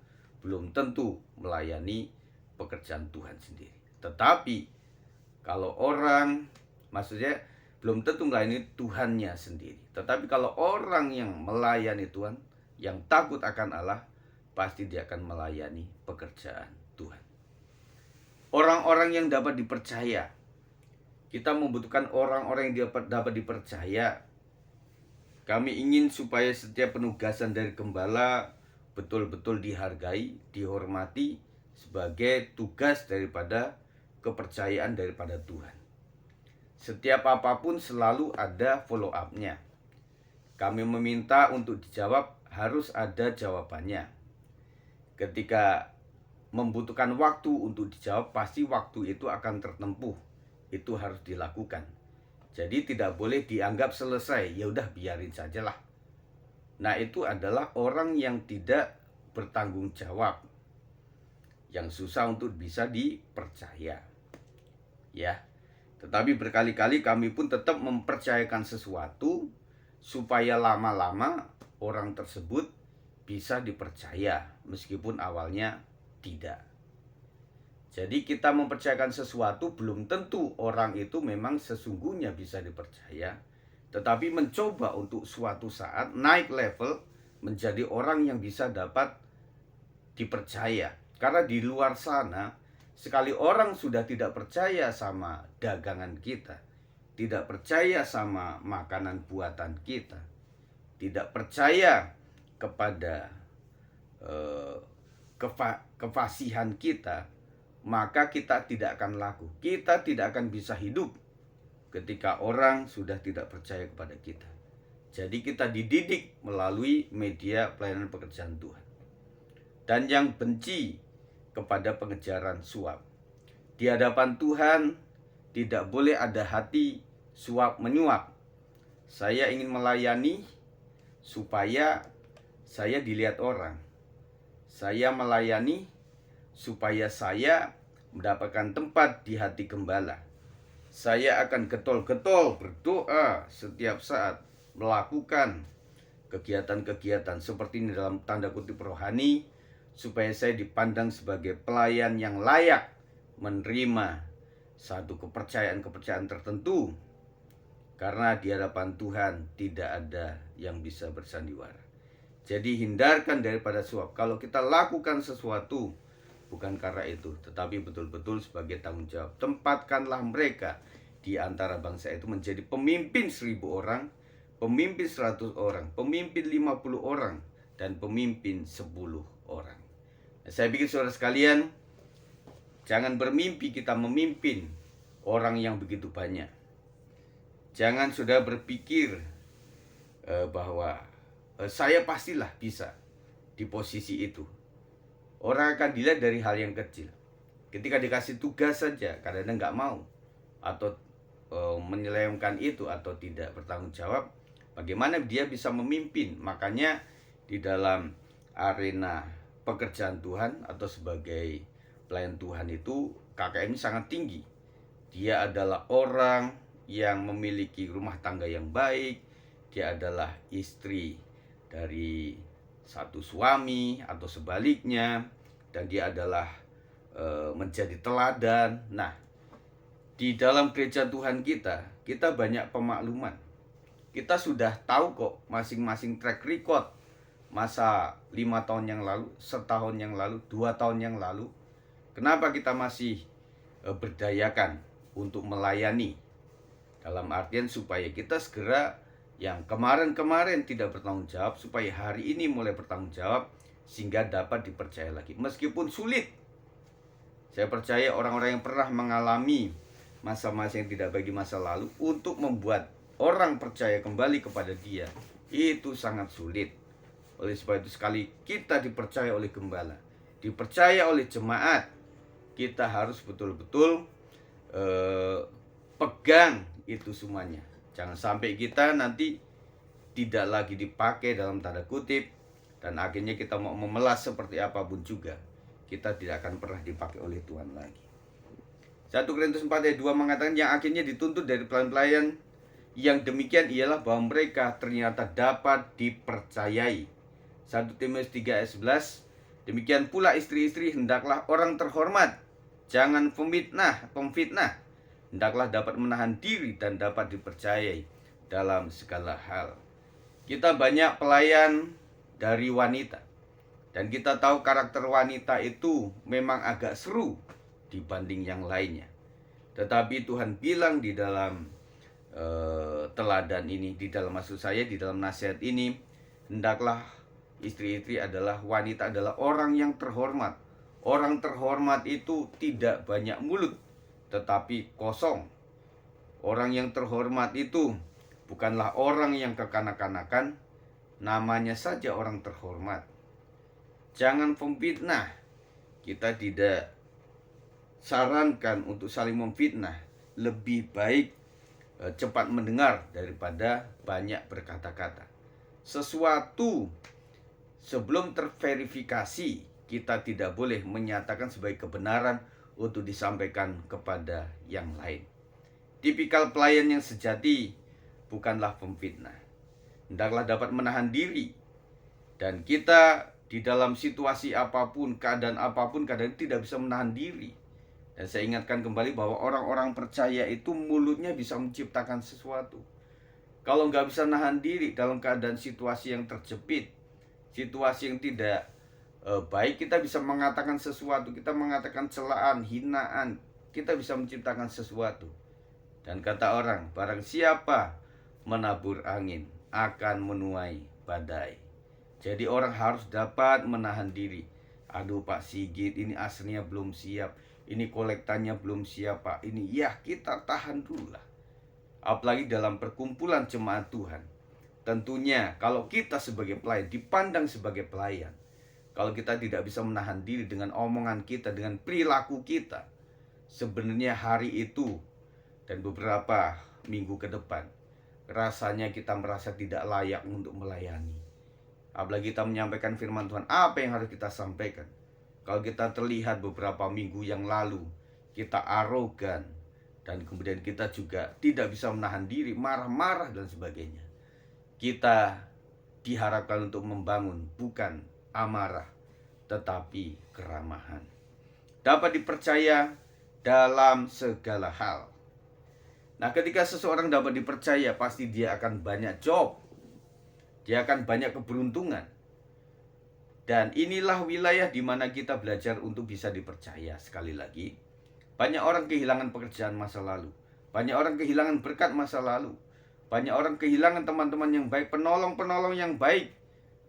belum tentu melayani pekerjaan Tuhan sendiri. Tetapi kalau orang, maksudnya belum tentu melayani Tuhannya sendiri. Tetapi kalau orang yang melayani Tuhan, yang takut akan Allah, pasti dia akan melayani pekerjaan Tuhan. Orang-orang yang dapat dipercaya. Kita membutuhkan orang-orang yang dapat dipercaya. Kami ingin supaya setiap penugasan dari gembala betul-betul dihargai, dihormati sebagai tugas daripada kepercayaan daripada Tuhan. Setiap apapun selalu ada follow up-nya. Kami meminta untuk dijawab, harus ada jawabannya. Ketika membutuhkan waktu untuk dijawab, pasti waktu itu akan tertempuh. Itu harus dilakukan. Jadi tidak boleh dianggap selesai, ya udah biarin sajalah. Nah, itu adalah orang yang tidak bertanggung jawab, yang susah untuk bisa dipercaya. Ya. Tetapi berkali-kali kami pun tetap mempercayakan sesuatu supaya lama-lama orang tersebut bisa dipercaya meskipun awalnya tidak. Jadi kita mempercayakan sesuatu belum tentu orang itu memang sesungguhnya bisa dipercaya, tetapi mencoba untuk suatu saat naik level menjadi orang yang bisa dapat dipercaya. Karena di luar sana, sekali orang sudah tidak percaya sama dagangan kita, tidak percaya sama makanan buatan kita, tidak percaya kepada kefasihan kita, maka kita tidak akan laku. Kita tidak akan bisa hidup ketika orang sudah tidak percaya kepada kita. Jadi kita dididik melalui media pelayanan pekerjaan Tuhan. Dan yang benci kepada pengejaran suap. Di hadapan Tuhan tidak boleh ada hati suap menyuap. Saya ingin melayani supaya saya dilihat orang. Saya melayani supaya saya mendapatkan tempat di hati gembala. Saya akan getol-getol berdoa setiap saat, melakukan kegiatan-kegiatan seperti ini dalam tanda kutip rohani, supaya saya dipandang sebagai pelayan yang layak menerima satu kepercayaan-kepercayaan tertentu. Karena di hadapan Tuhan tidak ada yang bisa bersandiwara. Jadi hindarkan daripada suap. Kalau kita lakukan sesuatu bukan karena itu, tetapi betul-betul sebagai tanggung jawab. Tempatkanlah mereka di antara bangsa itu menjadi pemimpin 1000 orang, pemimpin 100 orang, pemimpin 50 orang, dan pemimpin 10 orang. Nah, saya pikir saudara sekalian, jangan bermimpi kita memimpin orang yang begitu banyak. Jangan sudah berpikir bahwa saya pastilah bisa di posisi itu. Orang akan dilihat dari hal yang kecil. Ketika dikasih tugas saja, kadang-kadang nggak mau atau menyelewengkan itu atau tidak bertanggung jawab, bagaimana dia bisa memimpin? Makanya di dalam arena pekerjaan Tuhan atau sebagai pelayan Tuhan itu KKM sangat tinggi. Dia adalah orang yang memiliki rumah tangga yang baik. Dia adalah istri dari satu suami atau sebaliknya, dan dia adalah menjadi teladan. Nah, di dalam gereja Tuhan kita banyak pemakluman. Kita sudah tahu kok masing-masing track record masa 5 tahun yang lalu, setahun yang lalu, 2 tahun yang lalu. Kenapa kita masih berdayakan untuk melayani? Dalam artian supaya kita segera yang kemarin-kemarin tidak bertanggung jawab, supaya hari ini mulai bertanggung jawab, sehingga dapat dipercaya lagi. Meskipun sulit, saya percaya orang-orang yang pernah mengalami masa-masa yang tidak baik di masa lalu, untuk membuat orang percaya kembali kepada dia, itu sangat sulit. Oleh sebab itu, sekali kita dipercaya oleh gembala, dipercaya oleh jemaat, kita harus betul-betul pegang itu semuanya. Jangan sampai kita nanti tidak lagi dipakai dalam tanda kutip, dan akhirnya kita mau memelas seperti apapun juga, kita tidak akan pernah dipakai oleh Tuhan lagi. 1 Korintus 4 ayat 2 mengatakan yang akhirnya dituntut dari pelayan-pelayan yang demikian ialah bahwa mereka ternyata dapat dipercayai. 1 Timotius 3 ayat 11, demikian pula istri-istri hendaklah orang terhormat, jangan pemfitnah, hendaklah dapat menahan diri dan dapat dipercayai dalam segala hal. Kita banyak pelayan dari wanita, dan kita tahu karakter wanita itu memang agak seru dibanding yang lainnya. Tetapi Tuhan bilang di dalam teladan ini, di dalam nasihat ini, hendaklah istri-istri adalah wanita adalah orang yang terhormat. Orang terhormat itu tidak banyak mulut, tetapi kosong. Orang yang terhormat itu bukanlah orang yang kekanak-kanakan, namanya saja orang terhormat. Jangan pemfitnah. Kita tidak sarankan untuk saling memfitnah. Lebih baik cepat mendengar daripada banyak berkata-kata. Sesuatu sebelum terverifikasi, kita tidak boleh menyatakan sebagai kebenaran untuk disampaikan kepada yang lain. Tipikal pelayan yang sejati bukanlah pemfitnah. Hendaklah dapat menahan diri. Dan kita di dalam situasi apapun, keadaan apapun, kadang tidak bisa menahan diri. Dan saya ingatkan kembali bahwa orang-orang percaya itu mulutnya bisa menciptakan sesuatu. Kalau nggak bisa nahan diri dalam keadaan situasi yang terjepit, situasi yang tidak baik, kita bisa mengatakan sesuatu, kita mengatakan celaan, hinaan, kita bisa menciptakan sesuatu. Dan kata orang, barang siapa menabur angin akan menuai badai. Jadi orang harus dapat menahan diri. Aduh Pak Sigit, ini aslinya belum siap, ini kolektannya belum siap Pak, ini ya kita tahan dulu lah. Apalagi dalam perkumpulan jemaat Tuhan. Tentunya kalau kita sebagai pelayan, dipandang sebagai pelayan, kalau kita tidak bisa menahan diri dengan omongan kita, dengan perilaku kita, sebenarnya hari itu dan beberapa minggu ke depan, rasanya kita merasa tidak layak untuk melayani. Apalagi kita menyampaikan firman Tuhan, apa yang harus kita sampaikan? Kalau kita terlihat beberapa minggu yang lalu, kita arogan, dan kemudian kita juga tidak bisa menahan diri, marah-marah dan sebagainya. Kita diharapkan untuk membangun bukan amarah, tetapi keramahan. Dapat dipercaya dalam segala hal. Nah, ketika seseorang dapat dipercaya, pasti dia akan banyak job. Dia akan banyak keberuntungan. Dan inilah wilayah di mana kita belajar untuk bisa dipercaya. Sekali lagi, banyak orang kehilangan pekerjaan masa lalu. Banyak orang kehilangan berkat masa lalu. Banyak orang kehilangan teman-teman yang baik, penolong-penolong yang baik,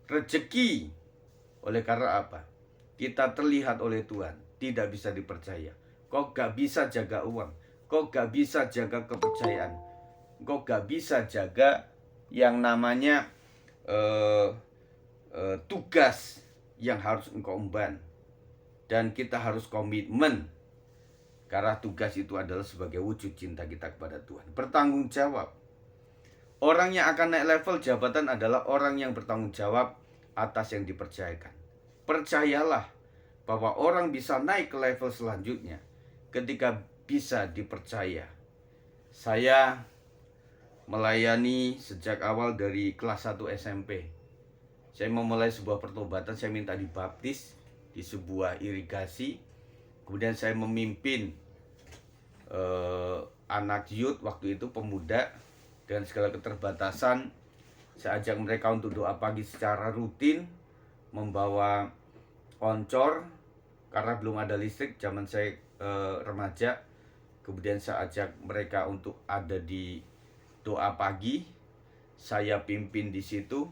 rezeki. Oleh karena apa? Kita terlihat oleh Tuhan, tidak bisa dipercaya. Kok gak bisa jaga uang? Kok gak bisa jaga kepercayaan? Kok gak bisa jaga yang namanya tugas yang harus engkau emban? Dan kita harus komitmen, karena tugas itu adalah sebagai wujud cinta kita kepada Tuhan. Bertanggung jawab. Orang yang akan naik level jabatan adalah orang yang bertanggung jawab atas yang dipercayakan. Percayalah bahwa orang bisa naik ke level selanjutnya ketika bisa dipercaya. Saya melayani sejak awal dari kelas 1 SMP. Saya memulai sebuah pertobatan, saya minta dibaptis di sebuah irigasi. Kemudian saya memimpin anak youth waktu itu, pemuda, dengan segala keterbatasan. Saya ajak mereka untuk doa pagi secara rutin, membawa oncor karena belum ada listrik zaman saya remaja. Kemudian saya ajak mereka untuk ada di doa pagi. Saya pimpin di situ.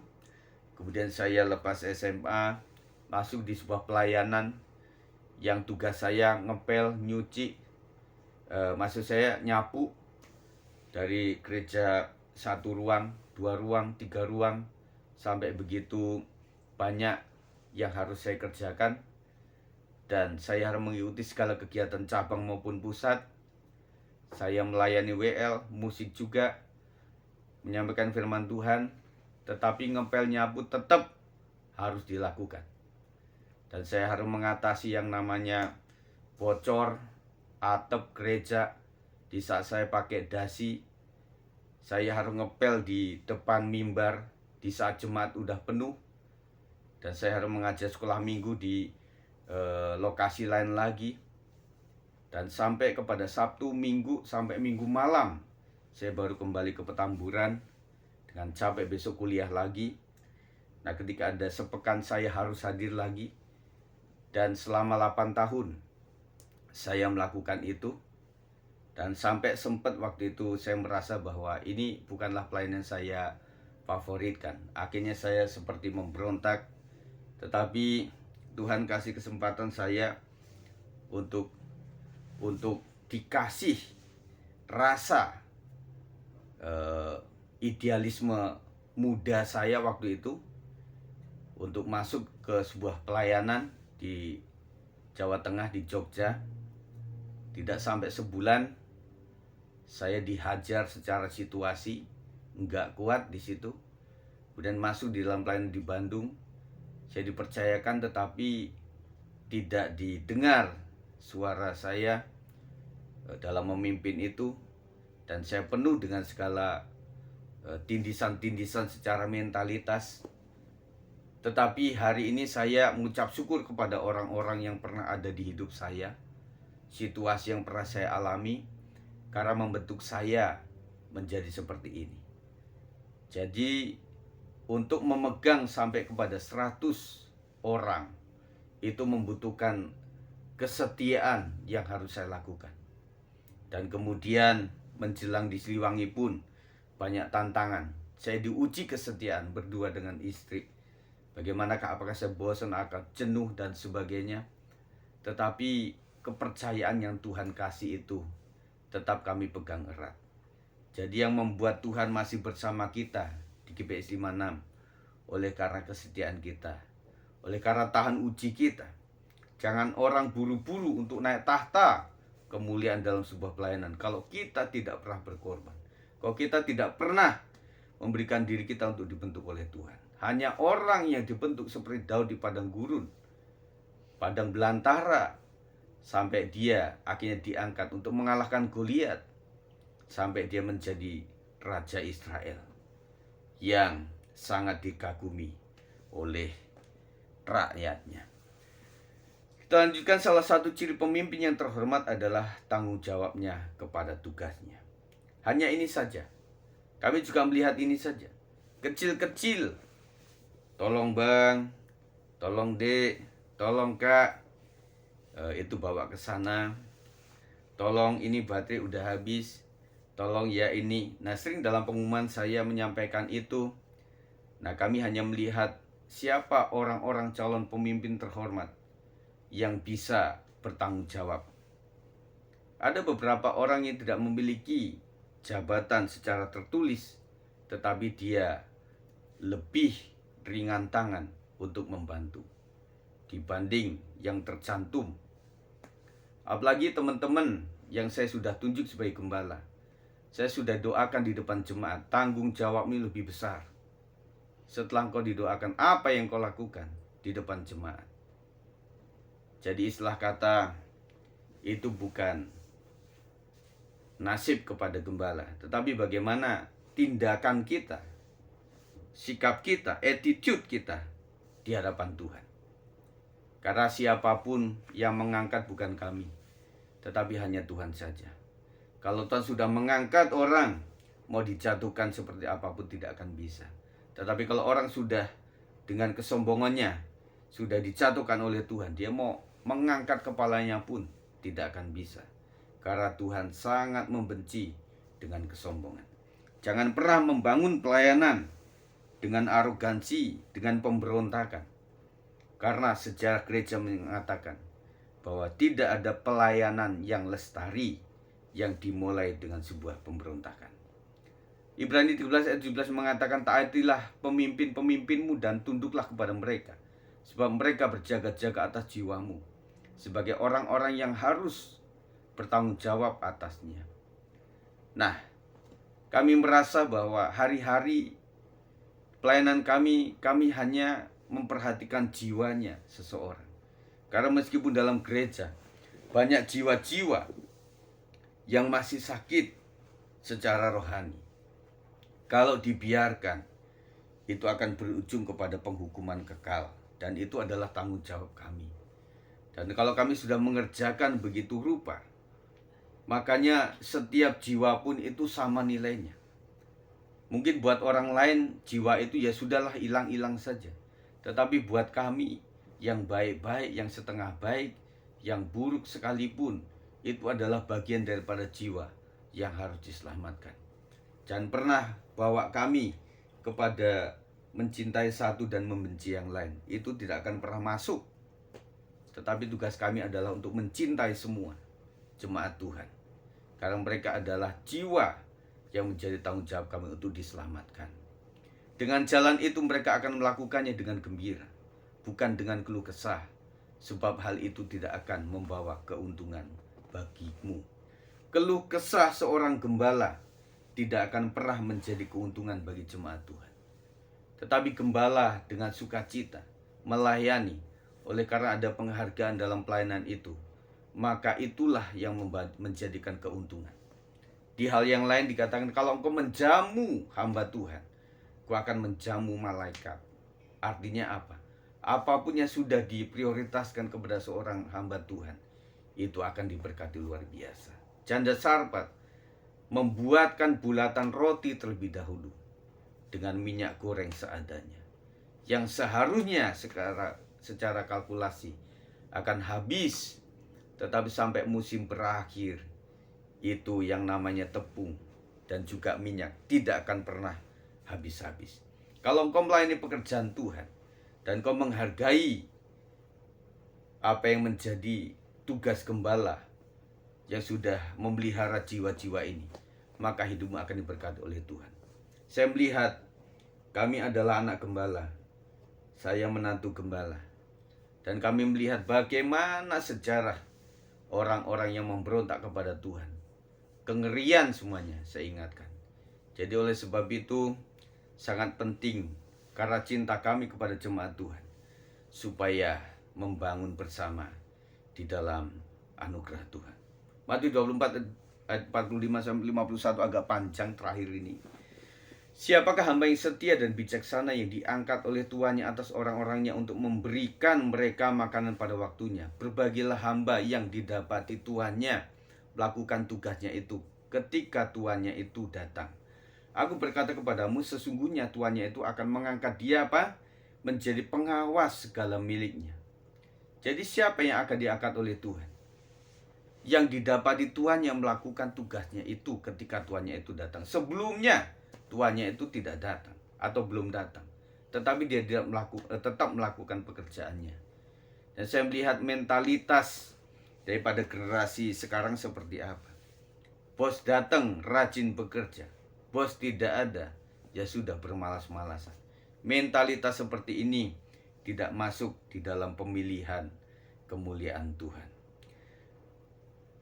Kemudian saya lepas SMA, masuk di sebuah pelayanan yang tugas saya ngepel, nyuci, maksud saya nyapu dari gereja 1 ruang, 2 ruang, 3 ruang, sampai begitu banyak yang harus saya kerjakan. Dan saya harus mengikuti segala kegiatan cabang maupun pusat. Saya melayani WL, musik juga, menyampaikan firman Tuhan, tetapi ngepel nyapu tetap harus dilakukan. Dan saya harus mengatasi yang namanya bocor atap gereja. Di saat saya pakai dasi, saya harus ngepel di depan mimbar di saat jemaat udah penuh. Dan saya harus mengajar sekolah minggu di lokasi lain lagi. Dan sampai kepada Sabtu, Minggu, sampai Minggu malam, saya baru kembali ke Petamburan dengan capek, besok kuliah lagi. Nah, ketika ada sepekan saya harus hadir lagi. Dan selama 8 tahun saya melakukan itu. Dan sampai sempat waktu itu saya merasa bahwa ini bukanlah pelayanan saya favoritkan. Akhirnya saya seperti memberontak. Tetapi Tuhan kasih kesempatan saya untuk dikasih rasa idealisme muda saya waktu itu untuk masuk ke sebuah pelayanan di Jawa Tengah, di Jogja. Tidak sampai sebulan saya dihajar secara situasi, nggak kuat di situ. Kemudian masuk di dalam pelayanan di Bandung. Saya dipercayakan tetapi tidak didengar suara saya dalam memimpin itu. Dan saya penuh dengan segala tindisan-tindisan secara mentalitas. Tetapi hari ini saya mengucap syukur kepada orang-orang yang pernah ada di hidup saya, situasi yang pernah saya alami, karena membentuk saya menjadi seperti ini. Jadi untuk memegang sampai kepada 100 orang itu membutuhkan kesetiaan yang harus saya lakukan. Dan kemudian menjelang di Siliwangi pun banyak tantangan. Saya diuji kesetiaan berdua dengan istri. Bagaimanakah, apakah saya bosan, akan jenuh dan sebagainya. Tetapi kepercayaan yang Tuhan kasih itu tetap kami pegang erat. Jadi yang membuat Tuhan masih bersama kita di GPS 56 oleh karena kesetiaan kita, oleh karena tahan uji kita. Jangan orang buru-buru untuk naik tahta kemuliaan dalam sebuah pelayanan kalau kita tidak pernah berkorban, kalau kita tidak pernah memberikan diri kita untuk dibentuk oleh Tuhan. Hanya orang yang dibentuk seperti Daud di padang gurun, padang belantara, sampai dia akhirnya diangkat untuk mengalahkan Goliat, sampai dia menjadi Raja Israel yang sangat dikagumi oleh rakyatnya. Kita lanjutkan, salah satu ciri pemimpin yang terhormat adalah tanggung jawabnya kepada tugasnya. Hanya ini saja. Kami juga melihat ini saja. Kecil-kecil. Tolong bang, tolong dek, tolong kak, itu bawa ke sana. Tolong ini baterai udah habis. Tolong ya ini. Nah, sering dalam pengumuman saya menyampaikan itu. Nah, kami hanya melihat siapa orang-orang calon pemimpin terhormat yang bisa bertanggung jawab. Ada beberapa orang yang tidak memiliki jabatan secara tertulis, tetapi dia lebih ringan tangan untuk membantu dibanding yang tercantum. Apalagi teman-teman yang saya sudah tunjuk sebagai gembala, saya sudah doakan di depan jemaat, tanggung jawabmu lebih besar. Setelah engkau didoakan, apa yang kau lakukan di depan jemaat? Jadi istilah kata itu bukan nasib kepada gembala, tetapi bagaimana tindakan kita, sikap kita, attitude kita di hadapan Tuhan. Karena siapapun yang mengangkat bukan kami, tetapi hanya Tuhan saja. Kalau Tuhan sudah mengangkat orang, mau dijatuhkan seperti apapun tidak akan bisa. Tetapi kalau orang sudah dengan kesombongannya sudah dijatuhkan oleh Tuhan, dia mau mengangkat kepalanya pun tidak akan bisa. Karena Tuhan sangat membenci dengan kesombongan. Jangan pernah membangun pelayanan dengan arogansi, dengan pemberontakan. Karena sejarah gereja mengatakan bahwa tidak ada pelayanan yang lestari yang dimulai dengan sebuah pemberontakan. Ibrani 13 ayat 17 mengatakan, taatilah pemimpin-pemimpinmu dan tunduklah kepada mereka, sebab mereka berjaga-jaga atas jiwamu, sebagai orang-orang yang harus bertanggung jawab atasnya. Nah, kami merasa bahwa hari-hari pelayanan kami hanya memperhatikan jiwanya seseorang. Karena meskipun dalam gereja banyak jiwa-jiwa yang masih sakit secara rohani, kalau dibiarkan itu akan berujung kepada penghukuman kekal, dan itu adalah tanggung jawab kami. Dan kalau kami sudah mengerjakan begitu rupa, makanya setiap jiwa pun itu sama nilainya. Mungkin buat orang lain jiwa itu ya sudahlah, hilang-hilang saja. Tetapi buat kami yang baik-baik, yang setengah baik, yang buruk sekalipun, itu adalah bagian daripada jiwa yang harus diselamatkan. Jangan pernah bawa kami kepada mencintai satu dan membenci yang lain. Itu tidak akan pernah masuk. Tetapi tugas kami adalah untuk mencintai semua jemaat Tuhan. Karena mereka adalah jiwa yang menjadi tanggung jawab kami untuk diselamatkan. Dengan jalan itu mereka akan melakukannya dengan gembira, bukan dengan keluh kesah, sebab hal itu tidak akan membawa keuntungan bagimu. Keluh kesah seorang gembala tidak akan pernah menjadi keuntungan bagi jemaat Tuhan. Tetapi gembala dengan sukacita melayani, oleh karena ada penghargaan dalam pelayanan itu, maka itulah yang menjadikan keuntungan. Di hal yang lain dikatakan, kalau engkau menjamu hamba Tuhan, aku akan menjamu malaikat. Artinya apa? Apapun yang sudah diprioritaskan kepada seorang hamba Tuhan, itu akan diberkati luar biasa. Janda Sarpat membuatkan bulatan roti terlebih dahulu dengan minyak goreng seadanya, yang seharusnya secara kalkulasi akan habis, tetapi sampai musim berakhir, itu yang namanya tepung dan juga minyak tidak akan pernah habis-habis. Kalau engkau melayani pekerjaan Tuhan dan engkau menghargai apa yang menjadi tugas gembala yang sudah memelihara jiwa-jiwa ini, maka hidupmu akan diberkati oleh Tuhan. Saya melihat kami adalah anak gembala, saya menantu gembala, dan kami melihat bagaimana sejarah orang-orang yang memberontak kepada Tuhan. Kengerian semuanya saya ingatkan. Jadi oleh sebab itu sangat penting karena cinta kami kepada jemaat Tuhan, supaya membangun bersama di dalam anugerah Tuhan. Matius 24 ayat 45-51 agak panjang terakhir ini. Siapakah hamba yang setia dan bijaksana yang diangkat oleh tuannya atas orang-orangnya untuk memberikan mereka makanan pada waktunya? Berbagilah hamba yang didapati tuannya melakukan tugasnya itu ketika tuannya itu datang. Aku berkata kepadamu, sesungguhnya tuannya itu akan mengangkat dia menjadi pengawas segala miliknya. Jadi siapa yang akan diangkat oleh Tuhan? Yang didapati tuannya melakukan tugasnya itu ketika tuannya itu datang. Sebelumnya tuannya itu tidak datang atau belum datang, tetapi dia tetap melakukan pekerjaannya. Dan saya melihat mentalitas daripada generasi sekarang seperti apa. Bos datang rajin bekerja, bos tidak ada, ya sudah bermalas-malasan. Mentalitas seperti ini tidak masuk di dalam pemilihan kemuliaan Tuhan.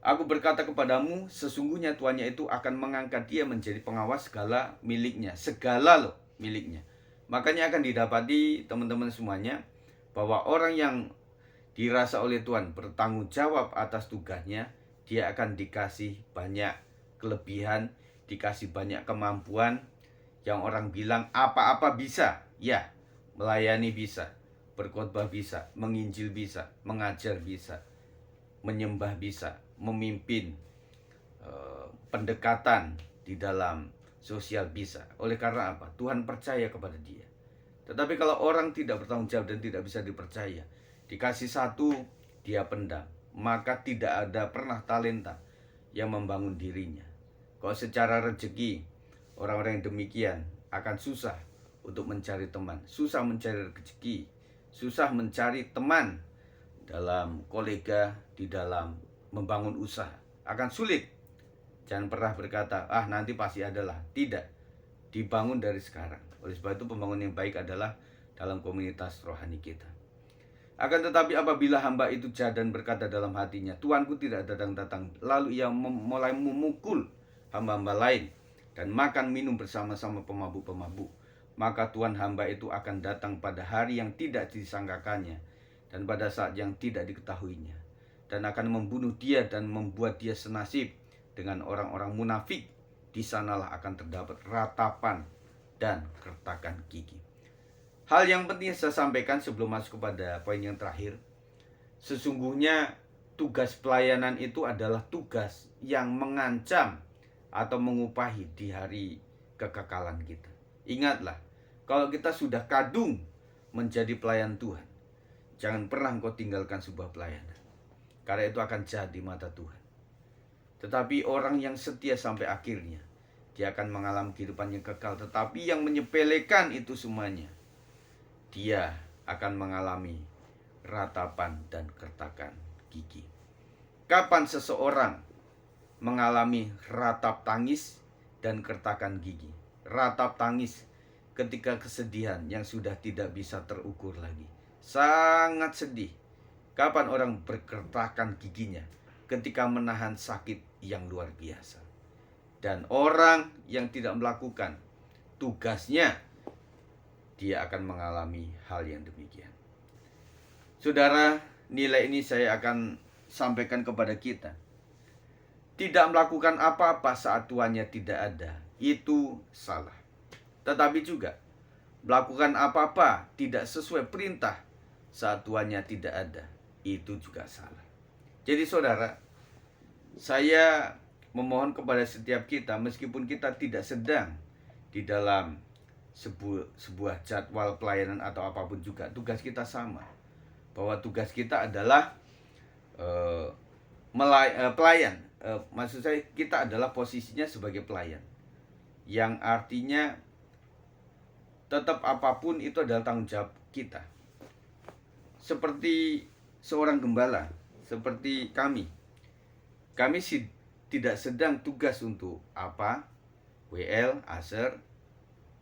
Aku berkata kepadamu, sesungguhnya tuannya itu akan mengangkat dia menjadi pengawas segala miliknya. Segala miliknya. Makanya akan didapati teman-teman semuanya, bahwa orang yang dirasa oleh Tuhan bertanggung jawab atas tugasnya, dia akan dikasih banyak kelebihan, dikasih banyak kemampuan. Yang orang bilang apa-apa bisa, ya, melayani bisa, berkhotbah bisa, menginjil bisa, mengajar bisa, menyembah bisa, memimpin pendekatan di dalam sosial bisa. Oleh karena apa? Tuhan percaya kepada dia. Tetapi kalau orang tidak bertanggung jawab dan tidak bisa dipercaya, dikasih satu, dia pendam, maka tidak ada pernah talenta yang membangun dirinya. Kalau secara rezeki, orang-orang yang demikian akan susah untuk mencari teman, susah mencari rezeki, susah mencari teman dalam kolega, di dalam membangun usaha. Akan sulit. Jangan pernah berkata, nanti pasti adalah. Tidak. Dibangun dari sekarang. Oleh sebab itu pembangunan yang baik adalah dalam komunitas rohani kita. Akan tetapi apabila hamba itu jahat dan berkata dalam hatinya, Tuanku tidak datang-datang, lalu ia mulai memukul hamba-hamba lain dan makan minum bersama-sama pemabuk-pemabuk, maka Tuhan hamba itu akan datang pada hari yang tidak disangkakannya dan pada saat yang tidak diketahuinya, dan akan membunuh dia dan membuat dia senasib dengan orang-orang munafik. Di sanalah akan terdapat ratapan dan kertakan gigi. Hal yang penting saya sampaikan sebelum masuk kepada poin yang terakhir. Sesungguhnya tugas pelayanan itu adalah tugas yang mengancam atau mengupahi di hari kekekalan kita. Ingatlah, kalau kita sudah kadung menjadi pelayan Tuhan, jangan pernah engkau tinggalkan sebuah pelayanan, karena itu akan jahat di mata Tuhan. Tetapi orang yang setia sampai akhirnya, dia akan mengalami kehidupan yang kekal. Tetapi yang menyepelekan itu semuanya, dia akan mengalami ratapan dan kertakan gigi. Kapan seseorang mengalami ratap tangis dan kertakan gigi? Ratap tangis ketika kesedihan yang sudah tidak bisa terukur lagi. Sangat sedih. Kapan orang berkertakan giginya? Ketika menahan sakit yang luar biasa. Dan orang yang tidak melakukan tugasnya, dia akan mengalami hal yang demikian. Saudara, nilai ini saya akan sampaikan kepada kita. Tidak melakukan apa-apa saat tuannya tidak ada, itu salah. Tetapi juga melakukan apa-apa tidak sesuai perintah saat tuannya tidak ada, itu juga salah. Jadi saudara, saya memohon kepada setiap kita, meskipun kita tidak sedang di dalam sebuah jadwal pelayanan atau apapun juga, tugas kita sama. Bahwa tugas kita adalah pelayan. Maksud saya, kita adalah posisinya sebagai pelayan, yang artinya tetap apapun itu adalah tanggung jawab kita. Seperti seorang gembala, seperti kami tidak sedang tugas untuk apa, WL, Aser,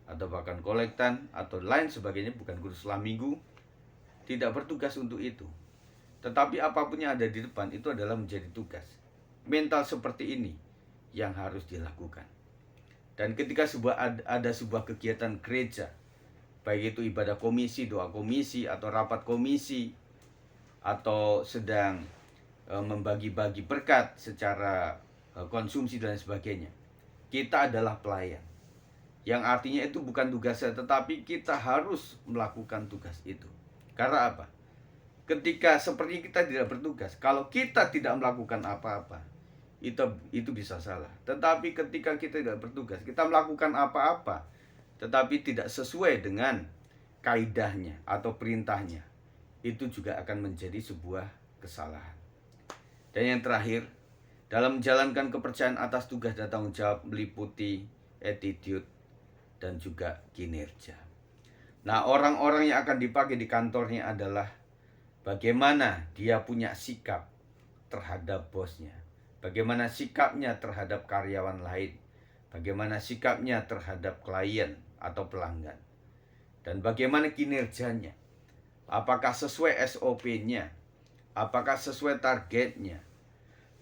atau bahkan kolektan atau lain sebagainya, bukan guru sekolah minggu, tidak bertugas untuk itu. Tetapi apapun yang ada di depan itu adalah menjadi tugas. Mental seperti ini yang harus dilakukan. Dan ketika ada sebuah kegiatan gereja, baik itu ibadah komisi, doa komisi, atau rapat komisi, atau sedang membagi-bagi berkat secara konsumsi dan sebagainya, kita adalah pelayan. Yang artinya itu bukan tugas saya, tetapi kita harus melakukan tugas itu. Karena apa? Ketika seperti kita tidak bertugas, kalau kita tidak melakukan apa-apa, itu bisa salah. Tetapi ketika kita tidak bertugas, kita melakukan apa-apa, tetapi tidak sesuai dengan kaidahnya atau perintahnya, itu juga akan menjadi sebuah kesalahan. Dan yang terakhir, dalam menjalankan kepercayaan atas tugas dan tanggung jawab meliputi attitude dan juga kinerja. Nah, orang-orang yang akan dipakai di kantornya adalah bagaimana dia punya sikap terhadap bosnya, bagaimana sikapnya terhadap karyawan lain, bagaimana sikapnya terhadap klien atau pelanggan, dan bagaimana kinerjanya. Apakah sesuai SOP-nya, apakah sesuai targetnya,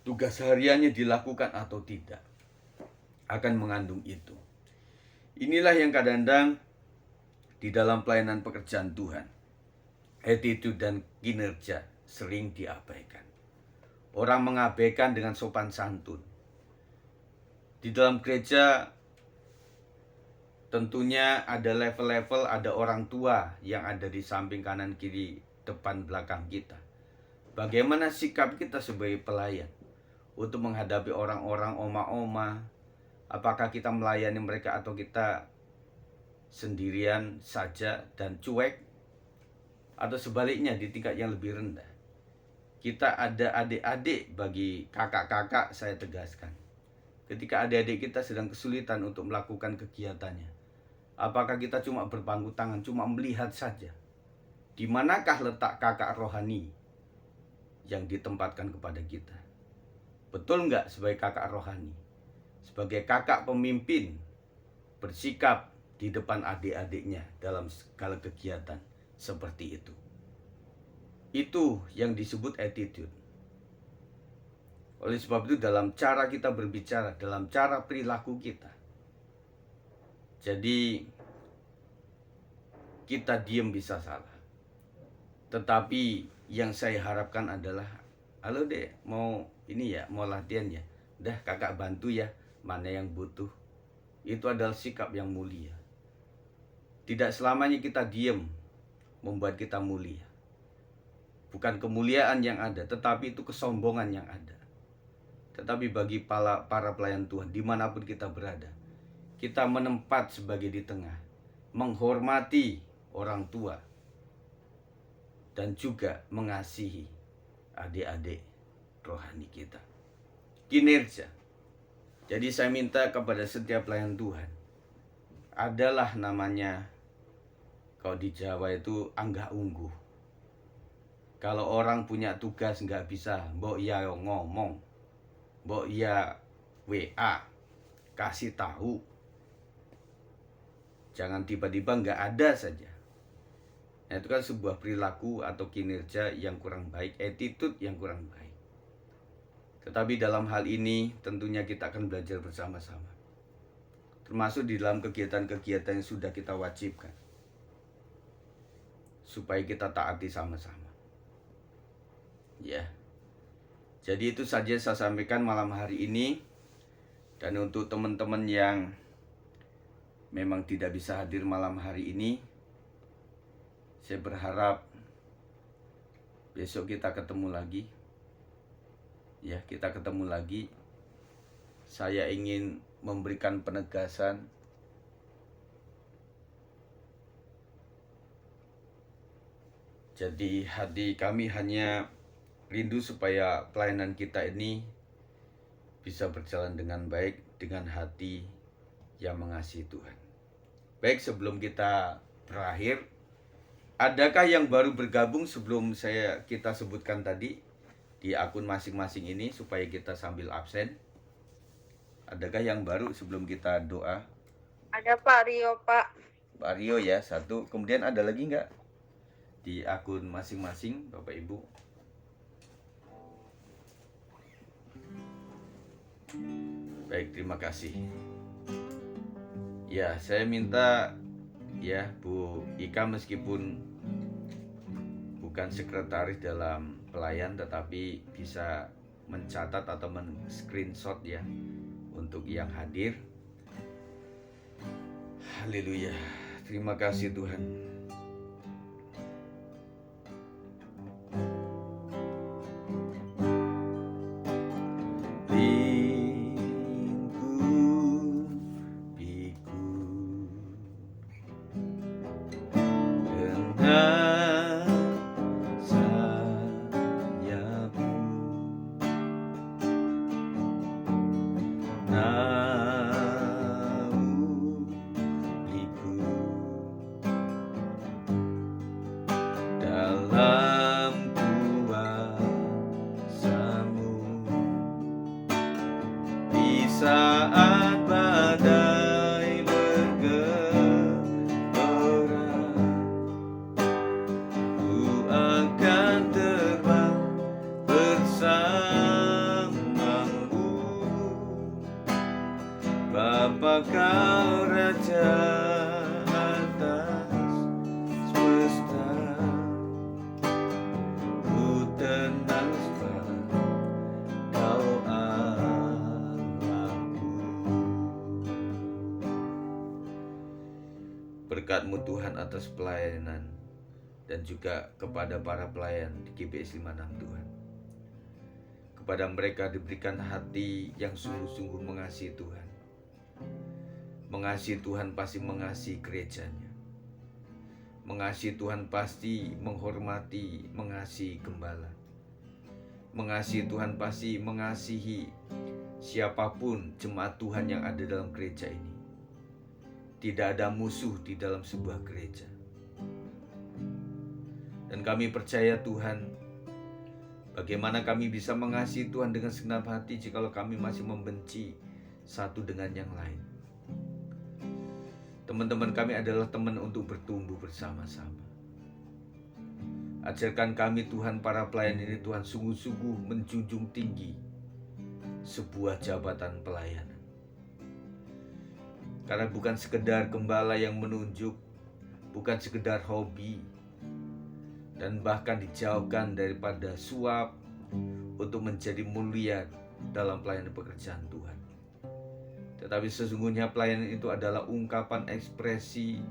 tugas hariannya dilakukan atau tidak, akan mengandung itu. Inilah yang kadang-kadang di dalam pelayanan pekerjaan Tuhan, attitude dan kinerja sering diabaikan. Orang mengabaikan dengan sopan santun. Di dalam gereja tentunya ada level-level, ada orang tua yang ada di samping kanan kiri depan belakang kita. Bagaimana sikap kita sebagai pelayan untuk menghadapi orang-orang oma-oma? Apakah kita melayani mereka atau kita sendirian saja dan cuek? Atau sebaliknya di tingkat yang lebih rendah? Kita ada adik-adik bagi kakak-kakak, saya tegaskan. Ketika adik-adik kita sedang kesulitan untuk melakukan kegiatannya, apakah kita cuma berpangku tangan, cuma melihat saja? Di manakah letak kakak rohani yang ditempatkan kepada kita? Betul nggak sebagai kakak rohani, sebagai kakak pemimpin, bersikap di depan adik-adiknya dalam segala kegiatan seperti itu? Itu yang disebut attitude. Oleh sebab itu dalam cara kita berbicara, dalam cara perilaku kita, jadi kita diam bisa salah. Tetapi yang saya harapkan adalah, halo dek, mau ini ya, mau latihan ya, dah kakak bantu ya, mana yang butuh. Itu adalah sikap yang mulia. Tidak selamanya kita diam membuat kita mulia. Bukan kemuliaan yang ada, tetapi itu kesombongan yang ada. Tetapi bagi para pelayan Tuhan, dimanapun kita berada, kita menempat sebagai di tengah, menghormati orang tua, dan juga mengasihi adik-adik rohani kita. Kinerja. Jadi saya minta kepada setiap pelayan Tuhan, adalah namanya, kalau di Jawa itu anggah ungguh. Kalau orang punya tugas nggak bisa, mbok ya ngomong, mbok ya WA, kasih tahu. Jangan tiba-tiba nggak ada saja. Nah, itu kan sebuah perilaku atau kinerja yang kurang baik, attitude yang kurang baik. Tetapi dalam hal ini tentunya kita akan belajar bersama-sama. Termasuk di dalam kegiatan-kegiatan yang sudah kita wajibkan. Supaya kita taati sama-sama. Ya. Jadi itu saja saya sampaikan malam hari ini. Dan untuk teman-teman yang memang tidak bisa hadir malam hari ini, saya berharap besok kita ketemu lagi. Ya, kita ketemu lagi. Saya ingin memberikan penegasan jadi hati kami hanya rindu supaya pelayanan kita ini bisa berjalan dengan baik, dengan hati yang mengasihi Tuhan. Baik, sebelum kita berakhir, adakah yang baru bergabung sebelum kita sebutkan tadi di akun masing-masing ini supaya kita sambil absen? Adakah yang baru sebelum kita doa? Ada Pak Rio, Pak. Pak Rio ya, satu. Kemudian ada lagi nggak di akun masing-masing, Bapak Ibu? Baik, terima kasih. Ya, saya minta ya Bu Ika, meskipun bukan sekretaris dalam pelayan, tetapi bisa mencatat atau men-screenshot ya untuk yang hadir. Haleluya. Terima kasih Tuhan. Saat badai bergelora, ku akan terbang bersamamu. Bapa kau Raja atas semesta, ku Berkat-Mu Tuhan atas pelayanan dan juga kepada para pelayan di GBS 56 Tuhan. Kepada mereka diberikan hati yang sungguh-sungguh mengasihi Tuhan. Mengasihi Tuhan pasti mengasihi gerejanya. Mengasihi Tuhan pasti menghormati, mengasihi gembala. Mengasihi Tuhan pasti mengasihi siapapun jemaat Tuhan yang ada dalam gereja ini. Tidak ada musuh di dalam sebuah gereja. Dan kami percaya Tuhan, bagaimana kami bisa mengasihi Tuhan dengan segenap hati jikalau kami masih membenci satu dengan yang lain. Teman-teman kami adalah teman untuk bertumbuh bersama-sama. Ajarkan kami Tuhan, para pelayan ini Tuhan, sungguh-sungguh menjunjung tinggi sebuah jabatan pelayanan. Karena bukan sekedar gembala yang menunjuk, bukan sekedar hobi, dan bahkan dijauhkan daripada suap untuk menjadi mulia dalam pelayanan pekerjaan Tuhan. Tetapi sesungguhnya pelayanan itu adalah ungkapan ekspresi,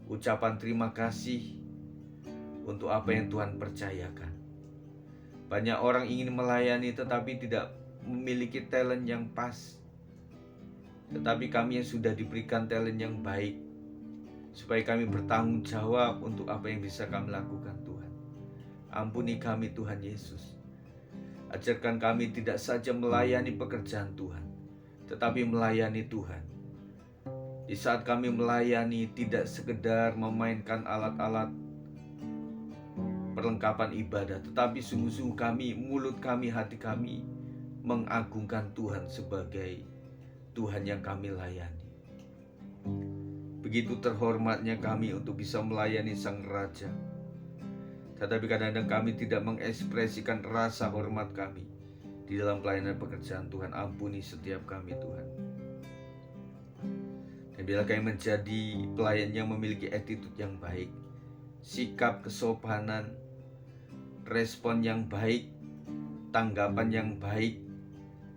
ucapan terima kasih untuk apa yang Tuhan percayakan. Banyak orang ingin melayani tetapi tidak memiliki talent yang pas. Tetapi kami yang sudah diberikan talent yang baik, supaya kami bertanggung jawab untuk apa yang bisa kami lakukan Tuhan. Ampuni kami Tuhan Yesus. Ajarkan kami tidak saja melayani pekerjaan Tuhan, tetapi melayani Tuhan. Di saat kami melayani, tidak sekedar memainkan alat-alat perlengkapan ibadah, tetapi sungguh-sungguh kami, mulut kami, hati kami mengagungkan Tuhan sebagai Tuhan yang kami layani. Begitu terhormatnya kami untuk bisa melayani Sang Raja. Tetapi kadang-kadang kami tidak mengekspresikan rasa hormat kami di dalam pelayanan pekerjaan Tuhan. Ampuni setiap kami Tuhan. Dan bila kami menjadi pelayan yang memiliki attitude yang baik, sikap kesopanan, respon yang baik, tanggapan yang baik,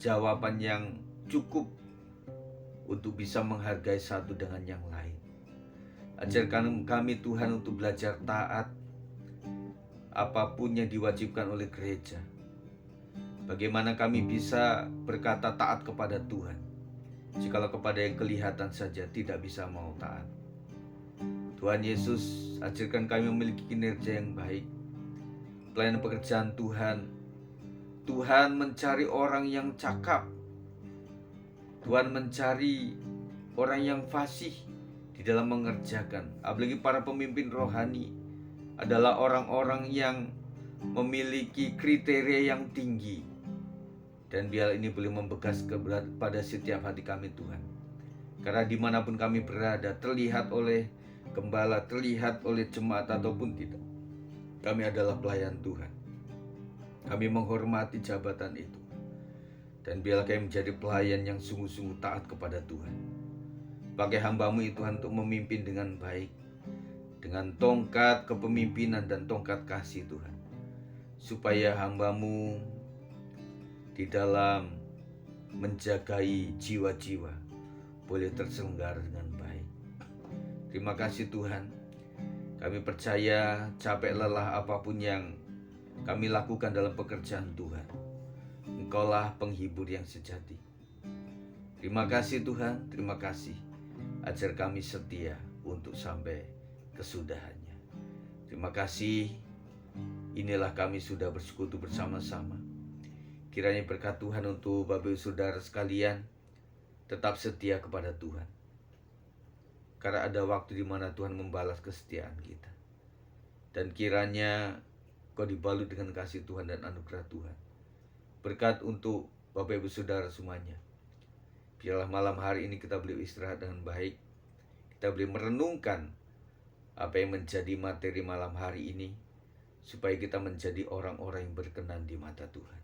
jawaban yang cukup untuk bisa menghargai satu dengan yang lain. Ajarkan kami Tuhan untuk belajar taat apapun yang diwajibkan oleh gereja. Bagaimana kami bisa berkata taat kepada Tuhan jikalau kepada yang kelihatan saja tidak bisa mau taat. Tuhan Yesus, ajarkan kami memiliki kinerja yang baik. Pelayanan pekerjaan Tuhan, Tuhan mencari orang yang cakap. Tuhan mencari orang yang fasih di dalam mengerjakan. Apalagi para pemimpin rohani adalah orang-orang yang memiliki kriteria yang tinggi. Dan biar ini boleh membekas kepada setiap hati kami Tuhan. Karena dimanapun kami berada, terlihat oleh gembala, terlihat oleh jemaat ataupun tidak, kami adalah pelayan Tuhan. Kami menghormati jabatan itu. Dan biarlah kami menjadi pelayan yang sungguh-sungguh taat kepada Tuhan. Pakai hamba-Mu itu Tuhan untuk memimpin dengan baik, dengan tongkat kepemimpinan dan tongkat kasih Tuhan. Supaya hamba-Mu di dalam menjagai jiwa-jiwa boleh terselenggara dengan baik. Terima kasih Tuhan. Kami percaya capek lelah apapun yang kami lakukan dalam pekerjaan Tuhan, Engkaulah penghibur yang sejati. Terima kasih Tuhan, terima kasih. Ajar kami setia untuk sampai kesudahannya. Terima kasih. Inilah kami sudah bersekutu bersama-sama. Kiranya berkat Tuhan untuk Bapak Ibu Saudara sekalian tetap setia kepada Tuhan. Karena ada waktu di mana Tuhan membalas kesetiaan kita. Dan kiranya Kau dibalut dengan kasih Tuhan dan anugerah Tuhan. Berkat untuk Bapak Ibu Saudara semuanya. Biarlah malam hari ini kita boleh istirahat dengan baik. Kita boleh merenungkan apa yang menjadi materi malam hari ini, supaya kita menjadi orang-orang yang berkenan di mata Tuhan.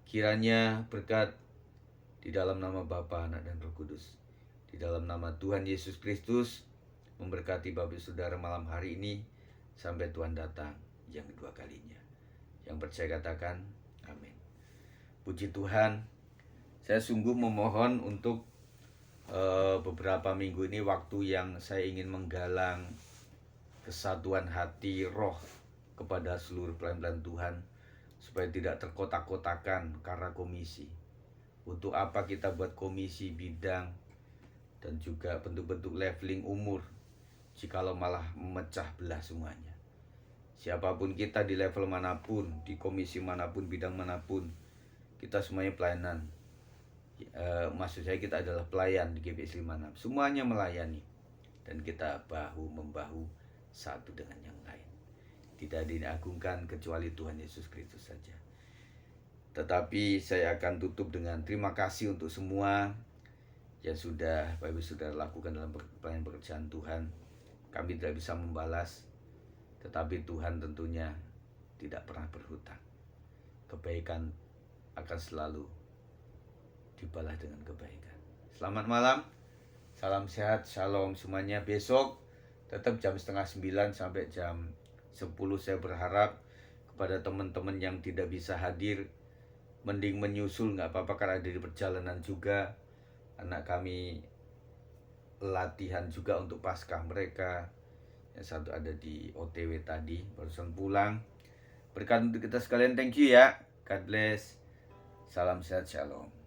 Kiranya berkat di dalam nama Bapa, Anak, dan Roh Kudus, di dalam nama Tuhan Yesus Kristus, memberkati Bapak Saudara malam hari ini sampai Tuhan datang yang kedua kalinya. Yang percaya katakan amin. Puji Tuhan. Saya sungguh memohon untuk beberapa minggu ini waktu yang saya ingin menggalang kesatuan hati roh kepada seluruh pelayan-pelayan Tuhan supaya tidak terkotak-kotakan karena komisi. Untuk apa kita buat komisi bidang dan juga bentuk-bentuk leveling umur jikalau malah memecah belah semuanya. Siapapun kita di level manapun, di komisi manapun, bidang manapun, kita semuanya pelayanan. Maksud saya kita adalah pelayan di GBS 56. Semuanya melayani dan kita bahu-membahu satu dengan yang lain. Tidak diagungkan kecuali Tuhan Yesus Kristus saja. Tetapi saya akan tutup dengan terima kasih untuk semua yang sudah Bapak Ibu sudah lakukan dalam pelayanan pekerjaan Tuhan. Kami tidak bisa membalas, tetapi Tuhan tentunya tidak pernah berhutang. Kebaikan akan selalu dibalas dengan kebaikan. Selamat malam, salam sehat, shalom semuanya. Besok tetap jam 8:30 sampai jam 10 saya berharap kepada teman-teman yang tidak bisa hadir, mending menyusul nggak apa-apa karena ada di perjalanan juga. Anak kami latihan juga untuk Paskah mereka. Yang satu ada di OTW tadi, barusan pulang. Berkat untuk kita sekalian, thank you ya. God bless. Salam sehat, shalom.